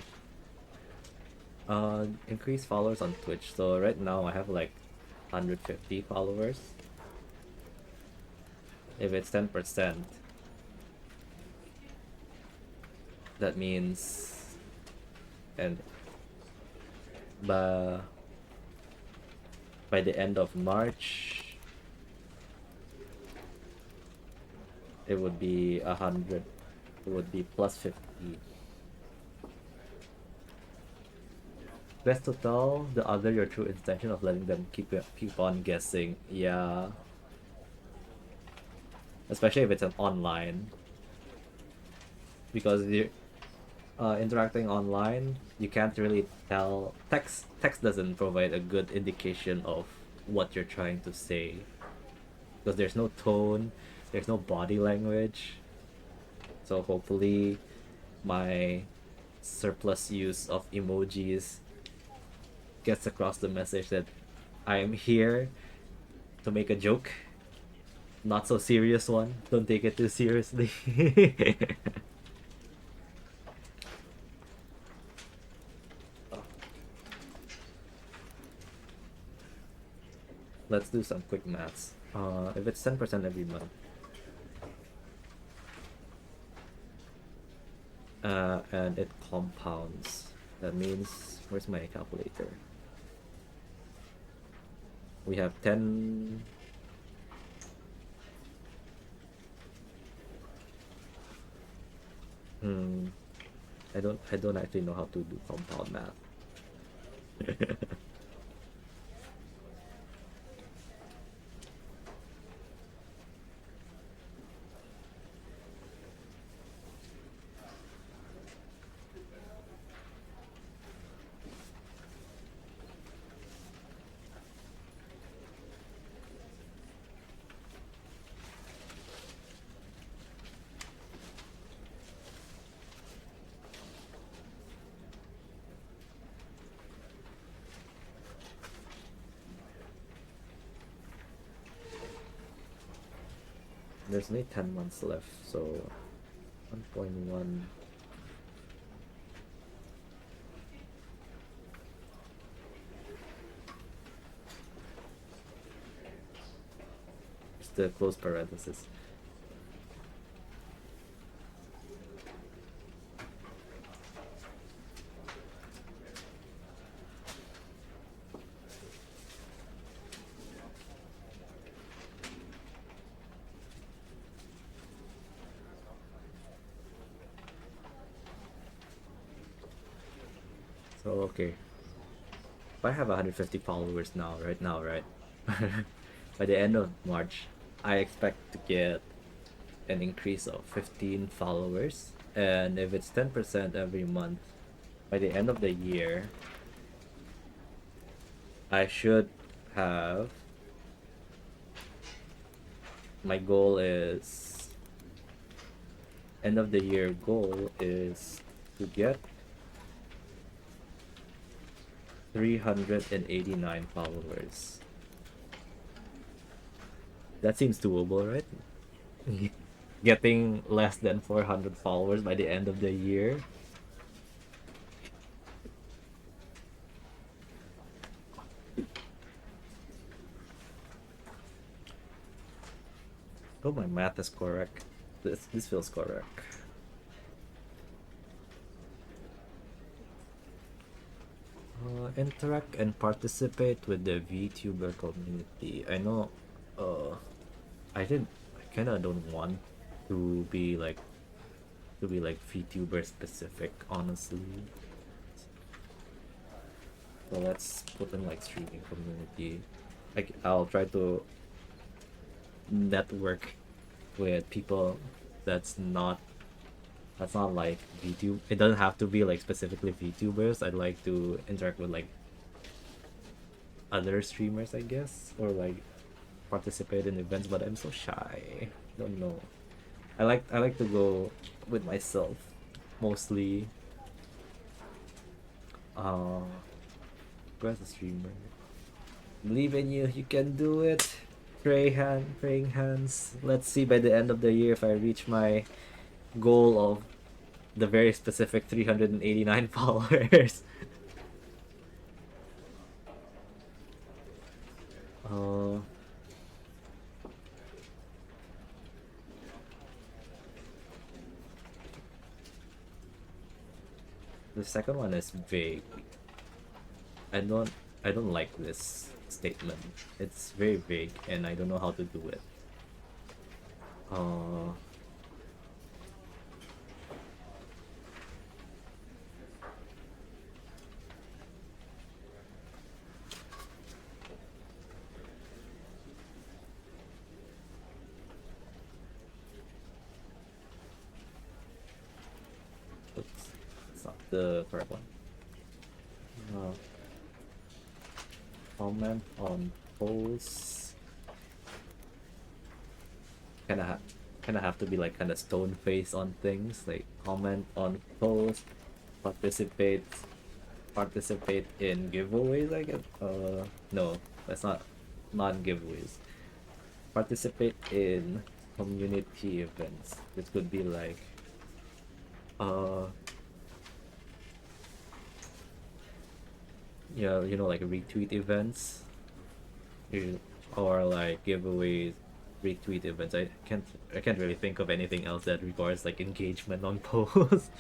Increase followers on Twitch. So right now I have like 150 followers. If it's 10%, that means, and by the end of March, it would be 100. It would be plus 50. Best to tell the other your true intention of letting them keep on guessing. Yeah. Especially if it's an online, because you're interacting online, you can't really tell. Text doesn't provide a good indication of what you're trying to say, because there's no tone, there's no body language. So hopefully my surplus use of emojis gets across the message that I am here to make a joke, not so serious one. Don't take it too seriously. Let's do some quick maths. If it's 10% every month, and it compounds, that means, where's my calculator? We have 10. I don't actually know how to do compound math. There's only 10 months left, so 1.1. Just the close parenthesis. So okay, if I have 150 followers right now, right? By the end of March, I expect to get an increase of 15 followers, and if it's 10% every month, by the end of the year, I should have, my goal is, end of the year goal is to get 389 followers. That seems doable, right? Getting less than 400 followers by the end of the year. hope my math is correct. This feels correct. Interact and participate with the VTuber community. I know, I didn't. I kind of don't want to be like VTuber specific, honestly. So let's put in like streaming community. Like I'll try to network with people that's not like VTube. It doesn't have to be like specifically VTubers. I'd like to interact with like other streamers, I guess, or like participate in events. But I'm so shy. Don't know. I like to go with myself mostly. Uh, where's the streamer? Believe in you. You can do it. Praying hands. Let's see by the end of the year if I reach my goal of the very specific 389 followers. uh, the second one is vague. I don't I don't like this statement. It's very vague and I don't know how to do it. Uh, oops, it's not the correct one. Uh, Comment on posts. Kind of have to be like kind of stone face on things. Like comment on posts, participate participate in giveaways. I guess. No, that's not giveaways. Participate in community events. This could be like uh yeah, like retweet events, or like giveaways, retweet events. I can't really think of anything else that requires like engagement on posts.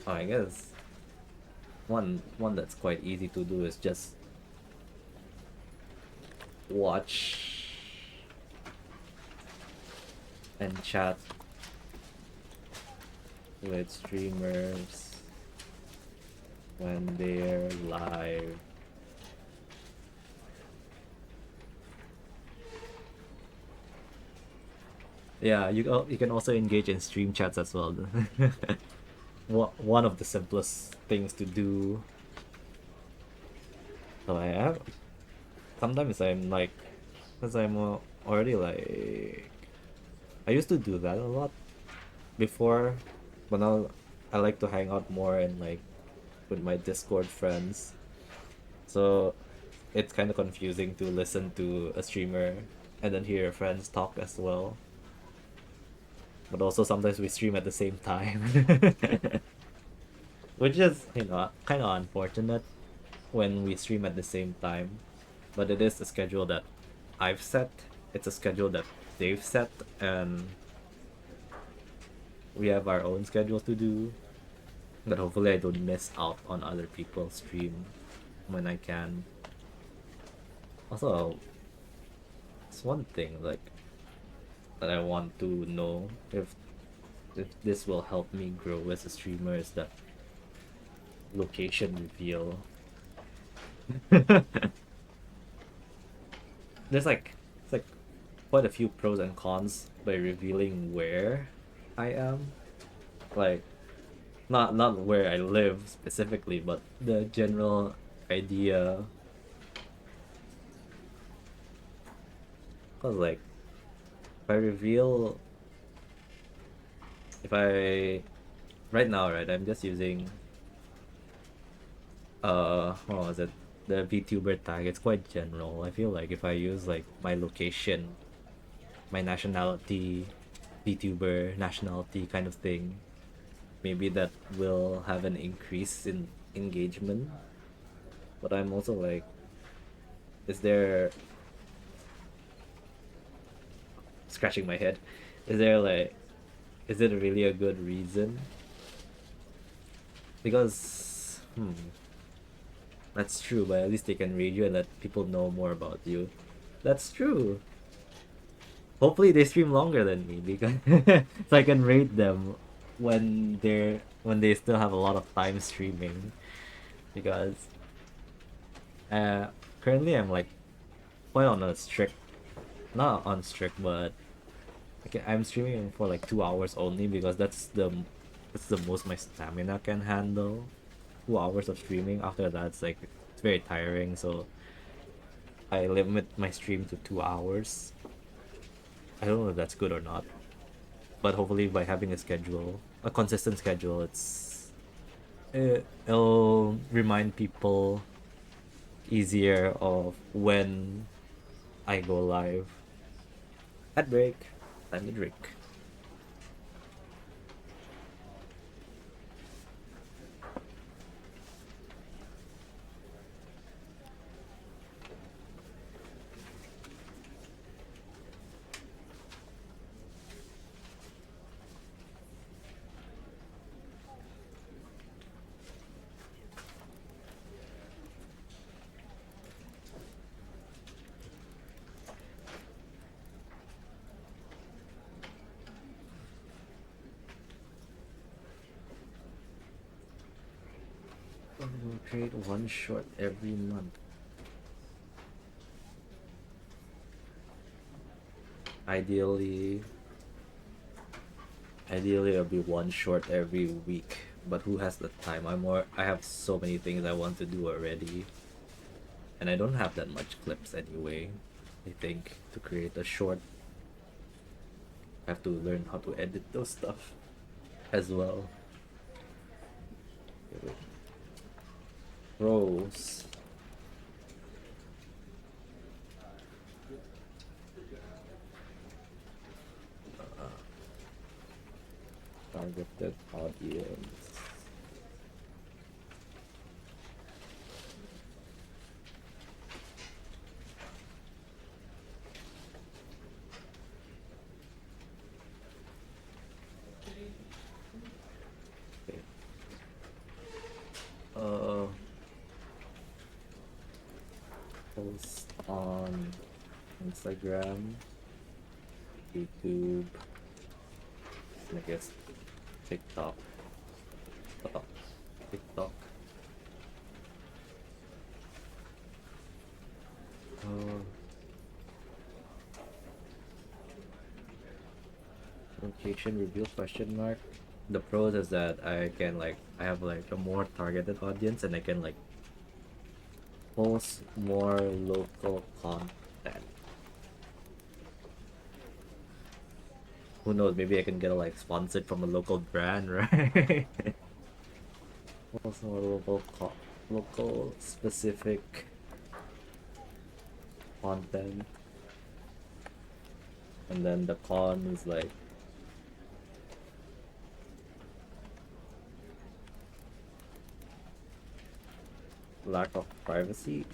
I guess one that's quite easy to do is just watch and chat with streamers when they're live. Yeah, you can also engage in stream chats as well. One of the simplest things to do. So I have sometimes I'm like, because I'm already like, I used to do that a lot before, but now I like to hang out more and like with my Discord friends. So it's kind of confusing to listen to a streamer and then hear your friends talk as well. But also sometimes we stream at the same time, which is kind of unfortunate when we stream at the same time. But it is a schedule that I've set. It's a schedule that they've set, and we have our own schedules to do. But hopefully, I don't miss out on other people's stream when I can. Also, it's one thing like that I want to know if this will help me grow as a streamer is that location reveal. There's like it's like quite a few pros and cons by revealing where I am. Like not where I live specifically, but the general idea. Cause like if I reveal if I right now, right, I'm just using what was it? The VTuber tag. It's quite general. I feel like if I use like my location, my nationality, VTuber nationality kind of thing, maybe that will have an increase engagement, but I'm also like, is there, scratching my head, is there like, is it really a good reason? Because that's true, but at least they can rate you and let people know more about you. That's true. Hopefully they stream longer than me because so I can rate them when they still have a lot of time streaming. Because uh currently I'm like quite on a strict, not on strict, but okay, I'm streaming for like 2 hours only because that's the most my stamina can handle. 2 hours of streaming. After that, it's very tiring. So I limit my stream to 2 hours. I don't know if that's good or not, but hopefully by having a schedule, a consistent schedule, it'll remind people easier of when I go live. At break, time to drink. We'll create one short every month. Ideally, ideally it'll be one short every week. But who has the time? I have so many things I want to do already. And I don't have that much clips anyway. I think to create a short, I have to learn how to edit those stuff as well. Pros. Targeted audience. Okay. Post on Instagram, YouTube, and I guess TikTok. Uh, TikTok. Uh, Location reveal question mark. The pros is that I have like a more targeted audience and I can like post more local content. Who knows? Maybe I can get like sponsored from a local brand, right? Post more local specific content, and then the con is like lack of privacy.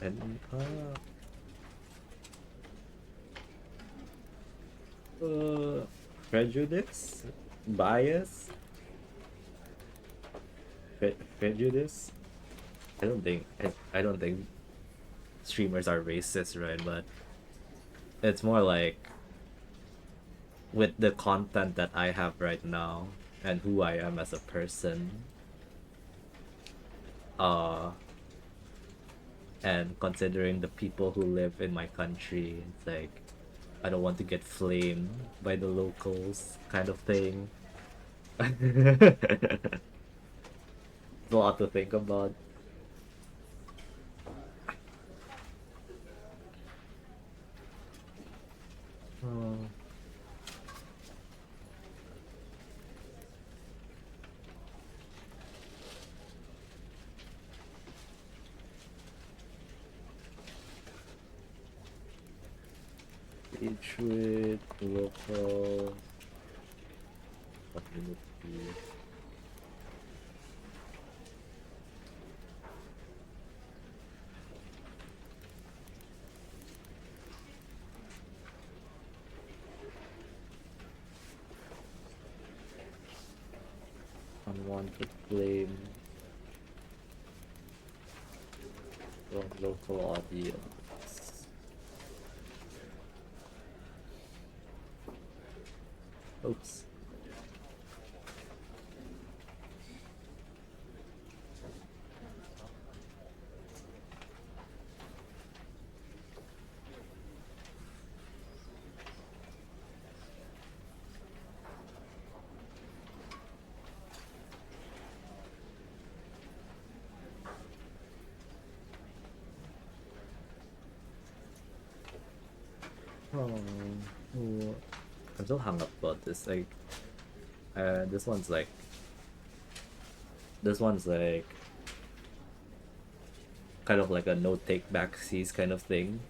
And prejudice, bias, prejudice. I don't think streamers are racist, right? But it's more like with the content that I have right now and who I am as a person, uh, and considering the people who live in my country, it's like I don't want to get flamed by the locals, kind of thing. It's a lot to think about. Oh. Retweet local community. Unwanted blame from local audience. Oops. Oh, oh, I'm so hung up about this. Like, this one's like, this one's like, kind of like a no take backsies kind of thing.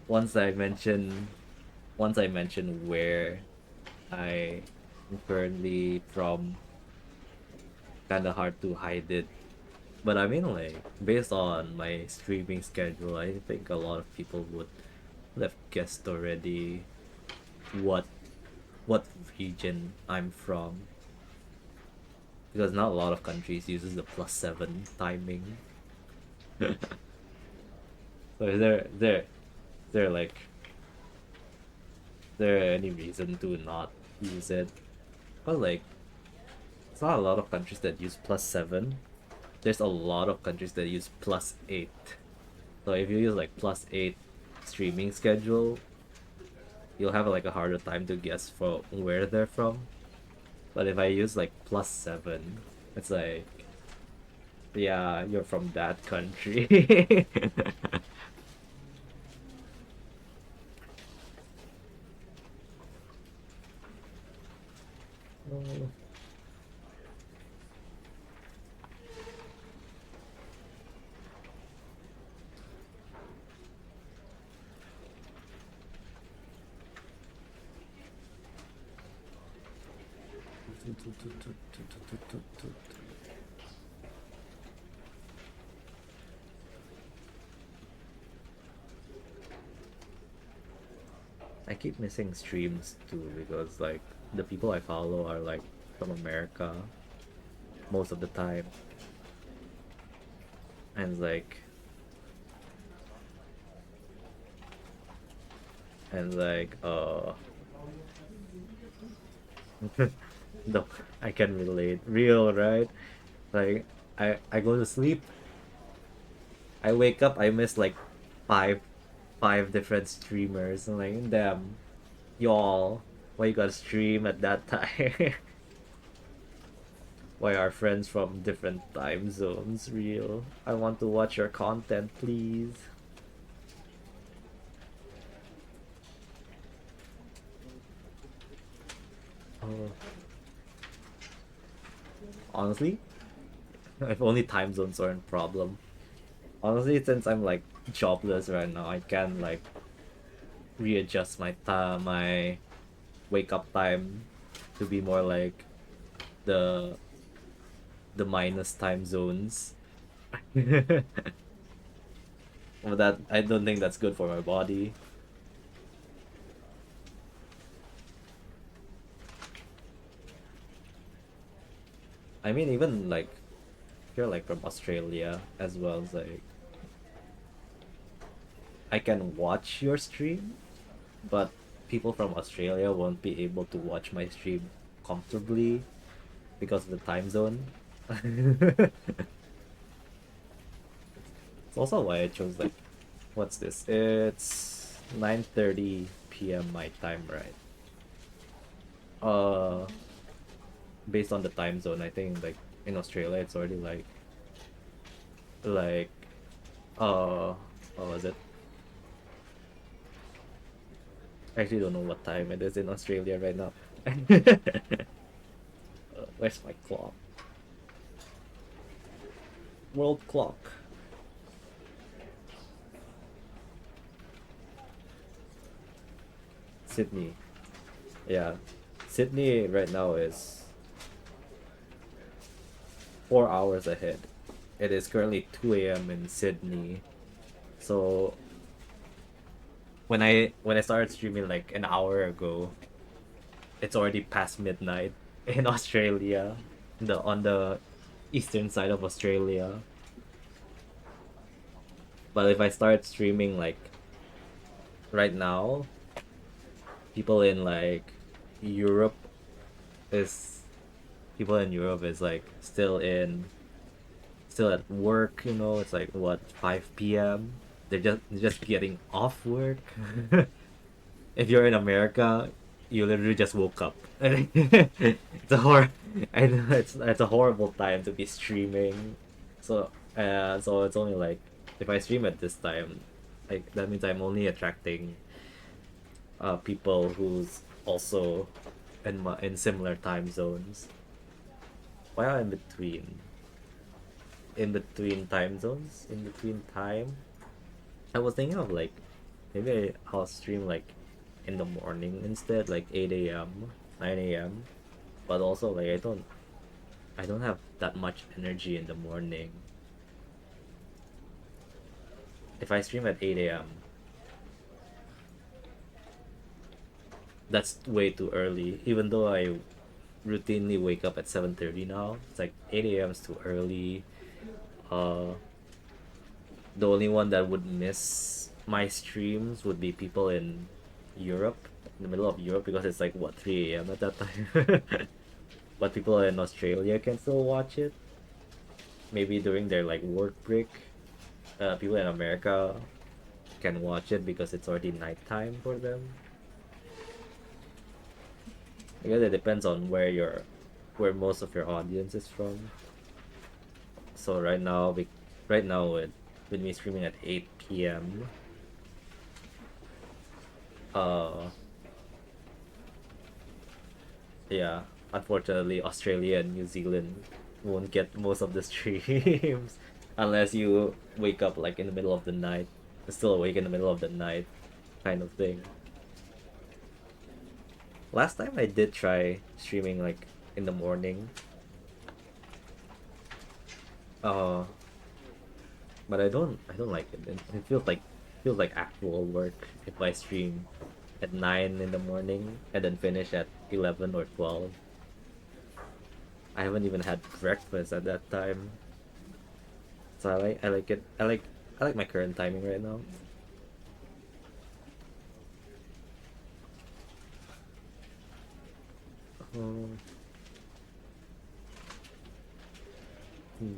once I mention, once I mention where I am currently from, kind of hard to hide it. But I mean, like, based on my streaming schedule, I think a lot of people would have guessed already what what region I'm from, because not a lot of countries uses the +7 timing. So is there like, is there any reason to not use it? But like, it's not a lot of countries that use +7. There's a lot of countries that use +8. So if you use like +8 streaming schedule, you'll have like a harder time to guess for where they're from. But if I use like +7, it's like, yeah, you're from that country. Oh. I keep missing streams too because like the people I follow are like from America most of the time, and like and like no, I can relate. Real, right? Like I go to sleep, I wake up, I miss like five five different streamers. I'm like, damn, y'all, why you gotta stream at that time? Why are friends from different time zones? Real, I want to watch your content, please. Oh, honestly, if only time zones aren't a problem. Honestly, since I'm like jobless right now, I can like readjust my time, my wake up time to be more like the minus time zones. But that, I don't think that's good for my body. I mean, even like if you're like from Australia as well, as like I can watch your stream, but people from Australia won't be able to watch my stream comfortably because of the time zone. It's also why I chose like, what's this? It's 9:30 p.m. my time, right? Uh, Based on the time zone, I think like in Australia it's already like what was it? I actually don't know what time it is in Australia right now. Where's my clock? World clock. Sydney. Yeah, Sydney right now is 4 hours ahead. It is currently 2 a.m. in Sydney. So when I started streaming like an hour ago, it's already past midnight in Australia, the on the eastern side of Australia. But if I start streaming like right now, people in like Europe is people in Europe is like still at work, you know, it's like what 5 p.m. They're just getting off work. If you're in America, you literally just woke up. It's a and it's a horrible time to be streaming. So it's only like if I stream at this time, like that means I'm only attracting people who's also in similar time zones. Why am I in between time zones, in between time? I was thinking of like maybe I'll stream like in the morning instead, like 8 a.m., 9 a.m. But also like I don't have that much energy in the morning. If I stream at 8 a.m., that's way too early. Even though I routinely wake up at 7:30 now, it's like 8 a.m. is too early. Uh, the only one that would miss my streams would be people in Europe, in the middle of Europe, because it's like what 3 a.m. at that time. But people in Australia can still watch it. Maybe during their like work break. People in America can watch it because it's already nighttime for them. I guess it depends on where most of your audience is from. So right now with me streaming at 8 p.m. Uh, yeah, unfortunately, Australia and New Zealand won't get most of the streams unless you wake up like in the middle of the night, still awake in the middle of the night, kind of thing. Last time I did try streaming like in the morning, uh, but I don't like it. It feels like actual work if I stream at 9 in the morning and then finish at 11 or 12. I haven't even had breakfast at that time. So I like it. I like my current timing right now. Oh, hmm.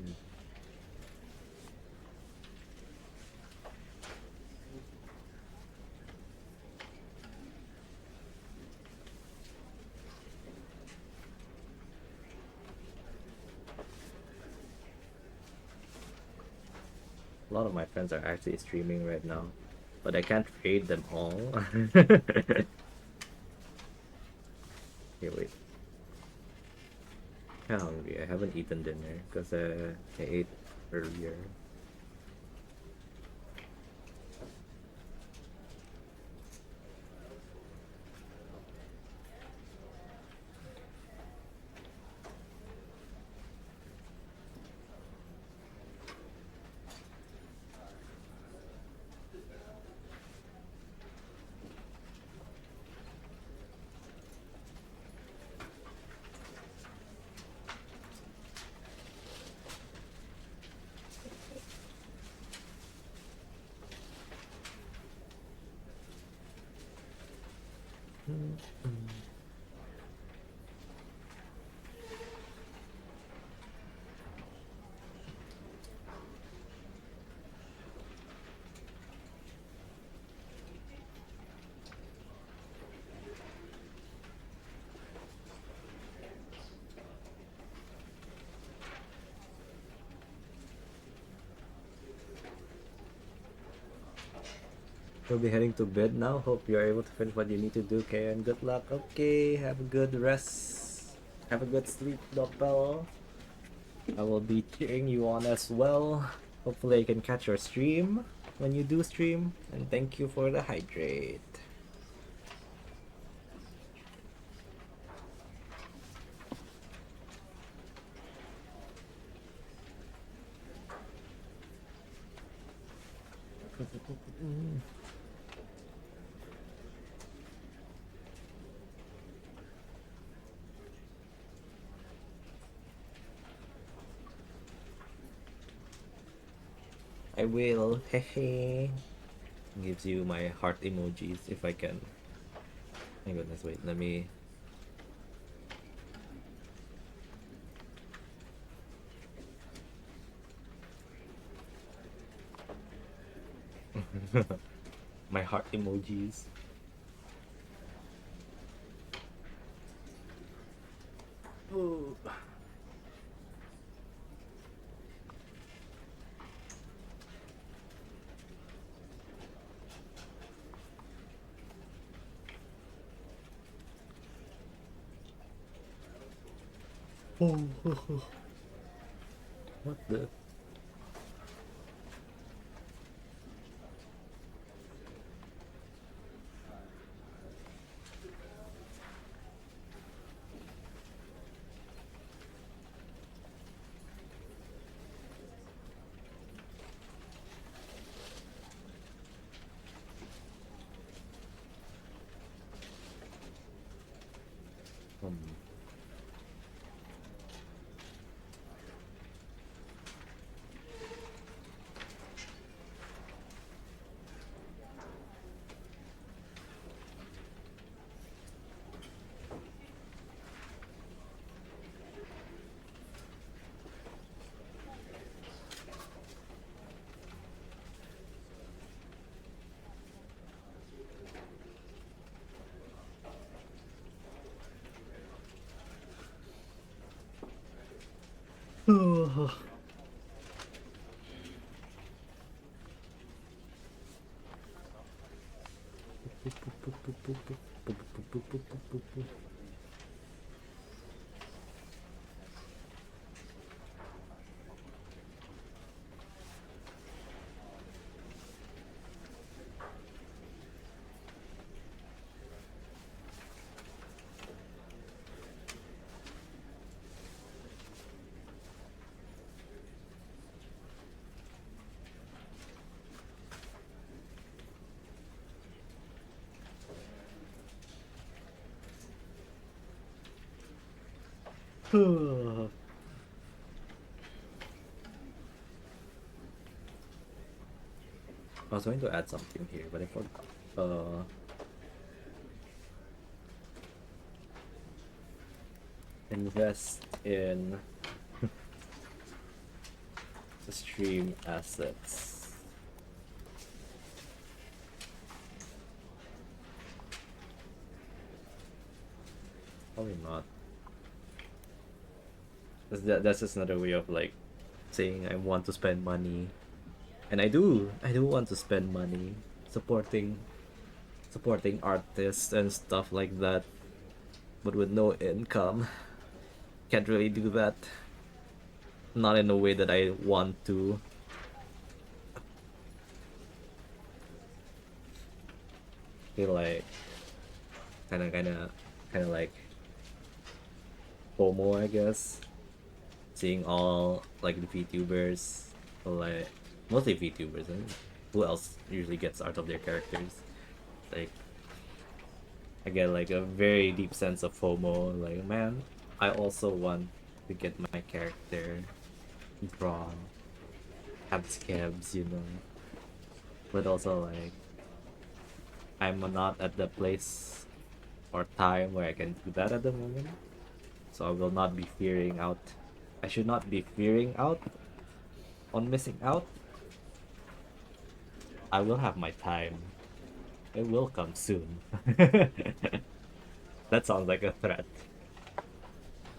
A lot of my friends are actually streaming right now, but I can't raid them all. Here, wait. I'm hungry. I haven't eaten dinner because I ate earlier. You'll be heading to bed now. Hope you're able to finish what you need to do, okay? And good luck. Okay, have a good rest. Have a good sleep, Doppel. I will be cheering you on as well. Hopefully I can catch your stream when you do stream. And thank you for the hydrate. I will. Hehe. Gives you my heart emojis if I can. My goodness, wait, let me. My heart emojis. Oh. What the? Um. I was going to add something here, but I forgot. Invest in the stream assets. Probably not. That's just another way of like saying I want to spend money, and I do want to spend money supporting artists and stuff like that, but with no income, can't really do that. Not in a way that I want to. Feel like kind of like FOMO, I guess. Seeing all like the VTubers, like mostly VTubers, and who else usually gets out of their characters? Like I get like a very deep sense of FOMO. Like, man, I also want to get my character drawn, have scabs, but also like I'm not at the place or time where I can do that at the moment. So I will not be fearing out. I should not be fearing out on missing out. I will have my time. It will come soon. That sounds like a threat.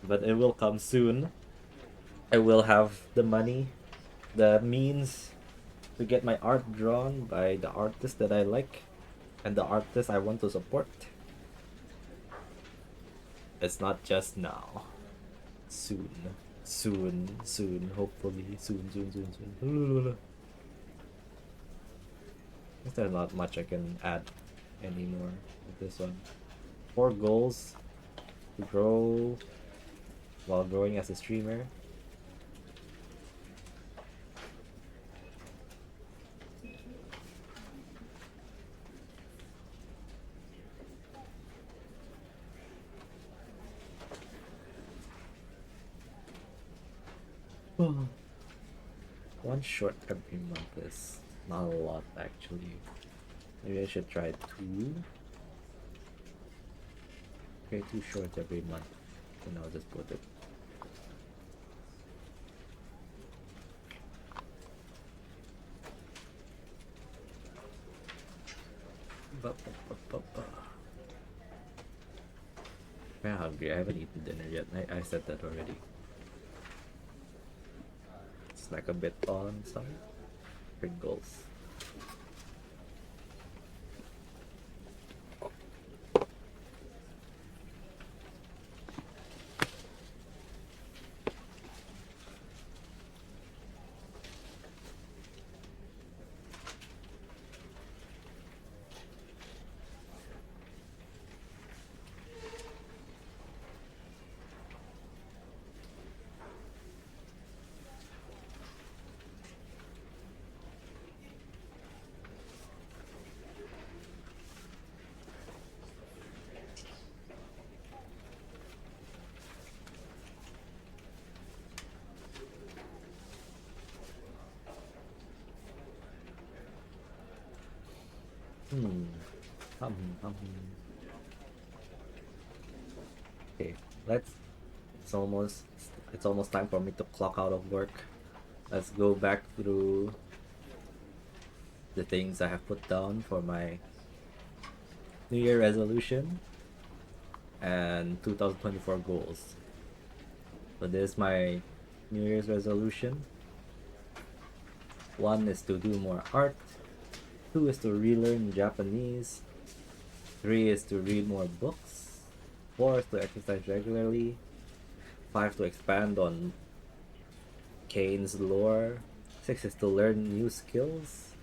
But it will come soon. I will have the money, the means to get my art drawn by the artist that I like and the artist I want to support. It's not just now. Soon. Soon. Hopefully. Soon. There's not much I can add anymore with this one. 4 goals to grow while growing as a streamer. One short every month is not a lot actually. Maybe I should try two. Okay, two shorts every month. And I'll just put it. I'm hungry. I haven't eaten dinner yet. I said that already. Snack a bit on some Pringles. Hmm. Hum. Okay, let's. It's almost time for me to clock out of work. Let's go back through the things I have put down for my New Year resolution and 2024 goals. So this is my New Year's resolution. One is to do more art. Two is to relearn Japanese. Three is to read more books. Four is to exercise regularly. Five to expand on Kane's lore. Six is to learn new skills.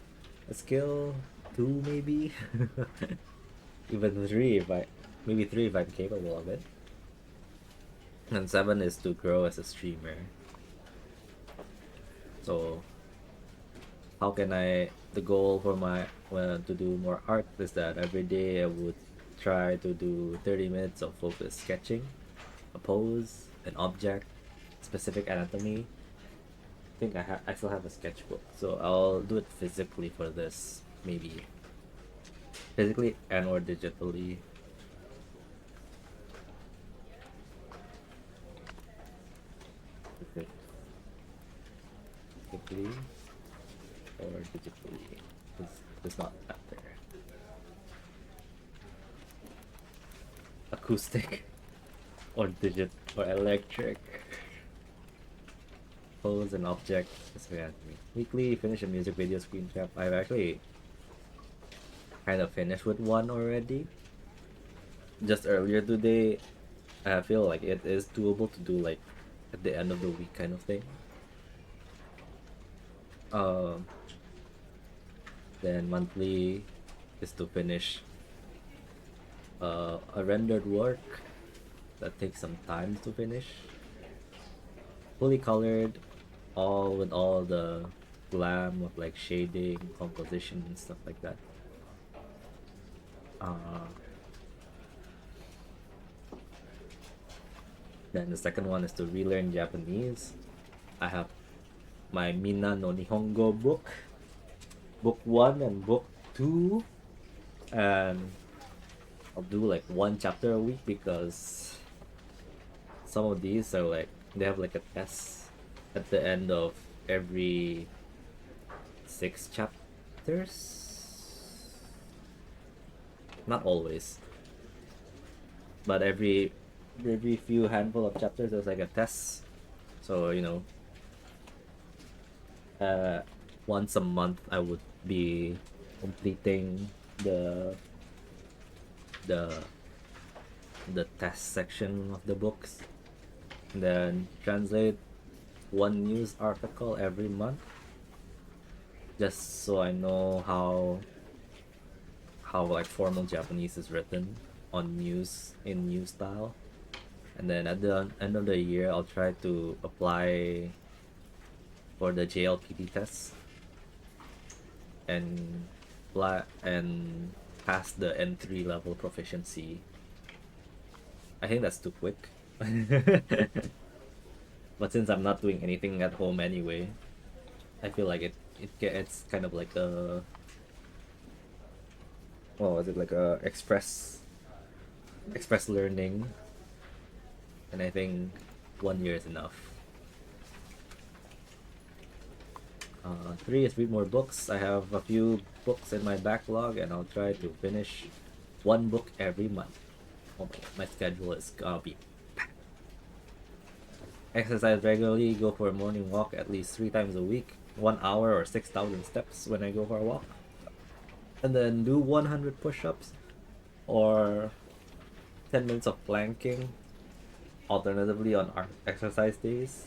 A skill two maybe. Even three if I maybe three if I'm capable of it. And seven is to grow as a streamer. So how can I the goal for my to do more art is that every day I would try to do 30 minutes of focused sketching, a pose, an object, specific anatomy. I think I still have a sketchbook, so I'll do it physically for this, maybe physically and or digitally. Physically or digitally. It's not that there. Acoustic or digit or electric. Pose an object. Weekly finish a music video screen cap. I've actually kind of finished with one already. Just earlier today, I feel like it is doable to do like at the end of the week kind of thing. Then monthly is to finish a rendered work that takes some time to finish. Fully colored, all with all the glam of like shading, composition, and stuff like that. Then the second one is to relearn Japanese. I have my Mina no Nihongo book, book 1 and book 2, and I'll do like one chapter a week because some of these are like they have like a test at the end of every 6 chapters. Not always, but every few handful of chapters there's like a test. So once a month I would be completing the test section of the books, and then translate one news article every month, just so I know how like formal Japanese is written on news in news style. And then at the end of the year I'll try to apply for the JLPT test and pass the N3 level proficiency. I think that's too quick. But since I'm not doing anything at home anyway, I feel like it's kind of like a, well, is it like a express learning, and I think 1 year is enough. Three is read more books. I have a few books in my backlog, and I'll try to finish one book every month. Oh my god, my schedule is gonna be packed. Exercise regularly, go for a morning walk at least 3 times a week, 1 hour or 6,000 steps when I go for a walk. And then do 100 push-ups or 10 minutes of planking, alternatively on our exercise days.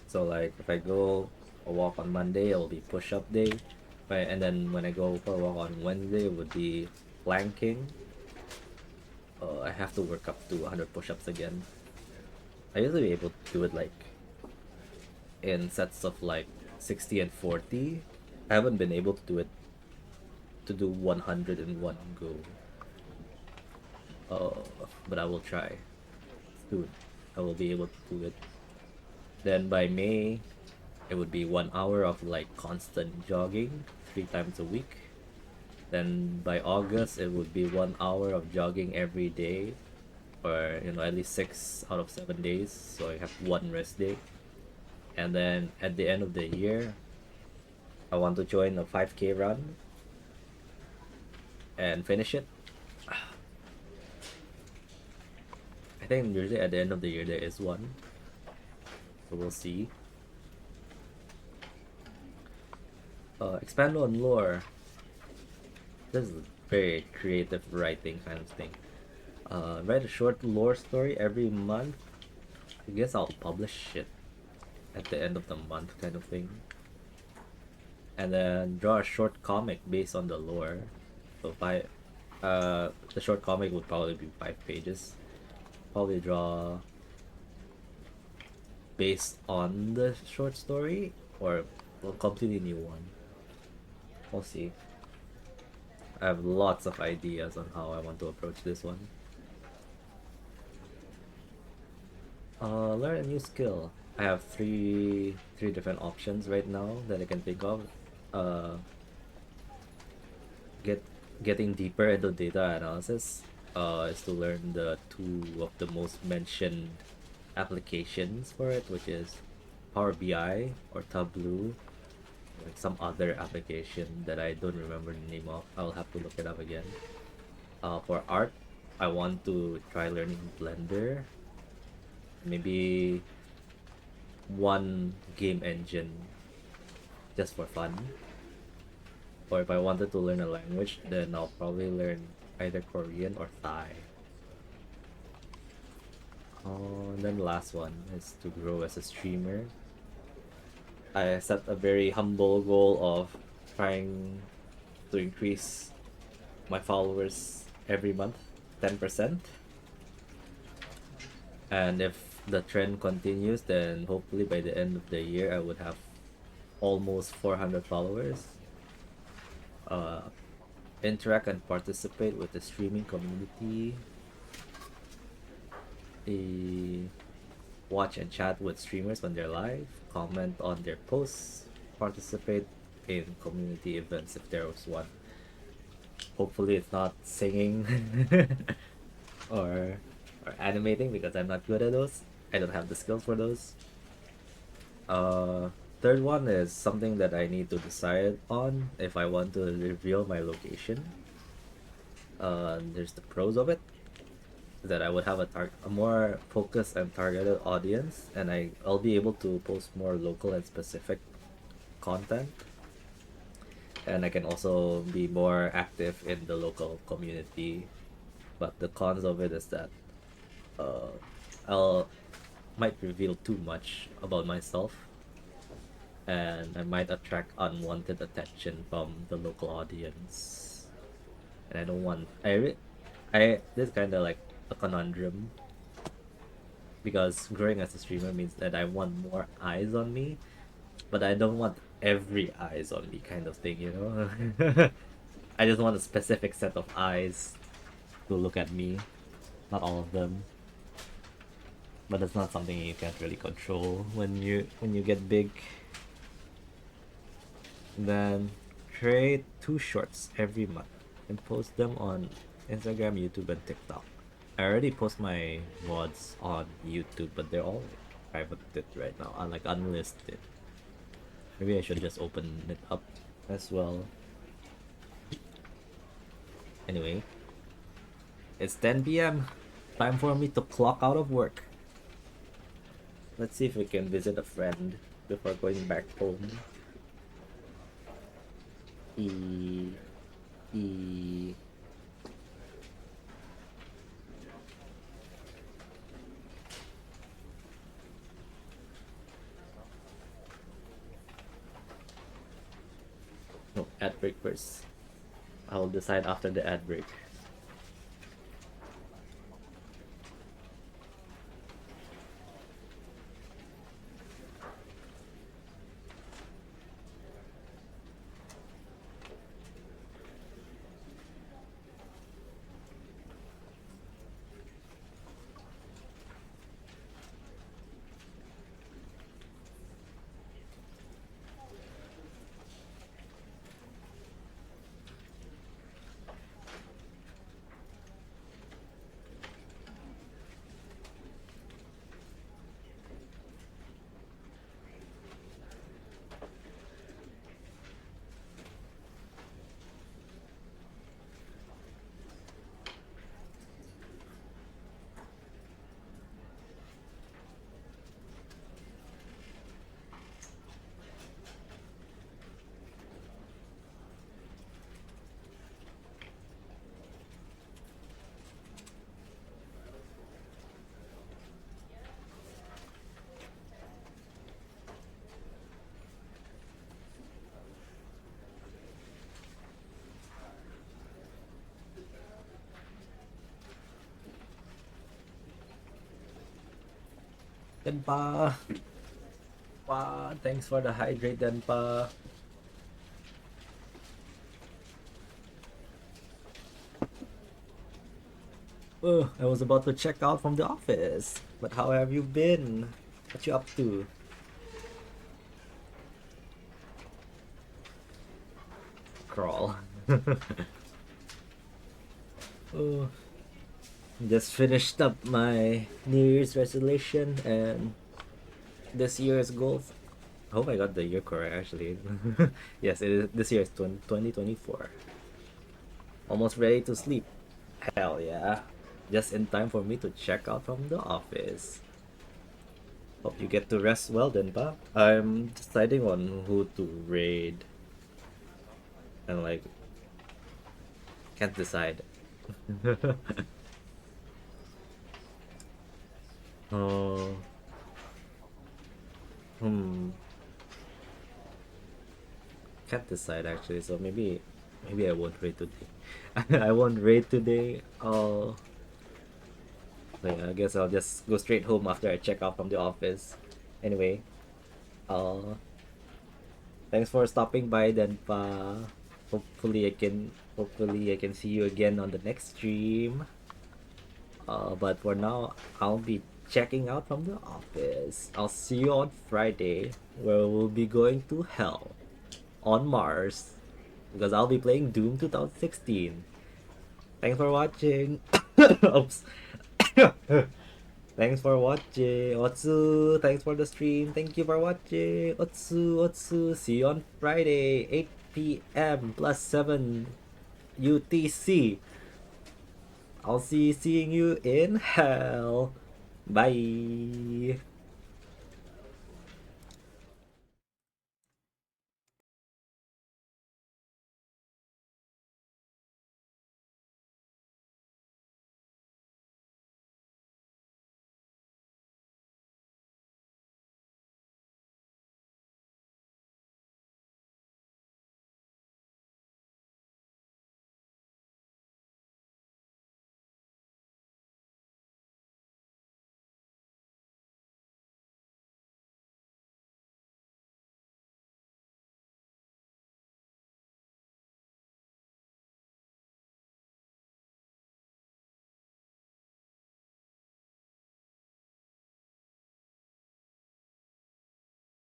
So like if I go a walk on Monday, it will be push-up day, right? And then when I go for a walk on Wednesday, it would be planking. I have to work up to 100 push-ups again. I usually be able to do it like in sets of like 60 and 40. I haven't been able to do it to do 100 in one go. But I will try. Soon I will be able to do it. Then by May, it would be 1 hour of like constant jogging 3 times a week. Then by August, it would be 1 hour of jogging every day, or at least 6 out of 7 days. So I have one rest day. And then at the end of the year, I want to join a 5K run and finish it. I think usually at the end of the year there is one, so we'll see. Expand on lore. This is a very creative writing kind of thing. Write a short lore story every month. I guess I'll publish it at the end of the month kind of thing. And then draw a short comic based on the lore. So the short comic would probably be 5 pages. Probably draw based on the short story or a completely new one. We'll see. I have lots of ideas on how I want to approach this one. Learn a new skill. I have three different options right now that I can think of. Getting deeper into data analysis is to learn the two of the most mentioned applications for it, which is Power BI or Tableau, like some other application that I don't remember the name of. I'll have to look it up again. For art, I want to try learning Blender, maybe one game engine just for fun. Or if I wanted to learn a language, then I'll probably learn either Korean or Thai. And then the last one is to grow as a streamer. I set a very humble goal of trying to increase my followers every month 10%. And if the trend continues, then hopefully by the end of the year I would have almost 400 followers. Interact and participate with the streaming community. Watch and chat with streamers when they're live, comment on their posts, participate in community events if there was one. Hopefully it's not singing or animating, because I'm not good at those. I don't have the skills for those. Third one is something that I need to decide on if I want to reveal my location. There's the pros of it, that I would have a more focused and targeted audience, and I'll be able to post more local and specific content, and I can also be more active in the local community. But the cons of it is that I'll might reveal too much about myself, and I might attract unwanted attention from the local audience, and I don't want. This kind of like a conundrum, because growing as a streamer means that I want more eyes on me, but I don't want every eyes on me kind of thing, you know. I just want a specific set of eyes to look at me, not all of them. but that's not something you can't really control when you get big. Then create 2 shorts every month and post them on Instagram, YouTube, and TikTok. I already post my mods on YouTube, but they're all privated right now. I like unlisted. Maybe I should just open it up as well. Anyway, it's 10 p.m. Time for me to clock out of work. Let's see if we can visit a friend before going back home. E No, ad break first. I'll decide after the ad break. Denpa! Wow, thanks for the hydrate, Denpa. Oh, I was about to check out from the office. But how have you been? What you up to? Crawl. Oh, just finished up my New Year's resolution and this year's goal. I hope I got the year correct actually. Yes, it is. This year is 2024. Almost ready to sleep. Hell yeah. Just in time for me to check out from the office. Hope you get to rest well then, pa. I'm deciding on who to raid. And like, can't decide. Oh. Hmm. Can't decide actually, so maybe I won't raid today. I won't raid today. Yeah, I guess I'll just go straight home after I check out from the office. Anyway, uh thanks for stopping by then pa. Hopefully I can see you again on the next stream. But for now I'll be checking out from the office. I'll see you on Friday where we'll be going to hell on Mars because I'll be playing Doom 2016. Thanks for watching. Oops. Thanks for watching. Otsu, thanks for the stream. Thank you for watching. Otsu. See you on Friday, 8 p.m. plus 7 UTC. I'll see seeing you in hell. Bye.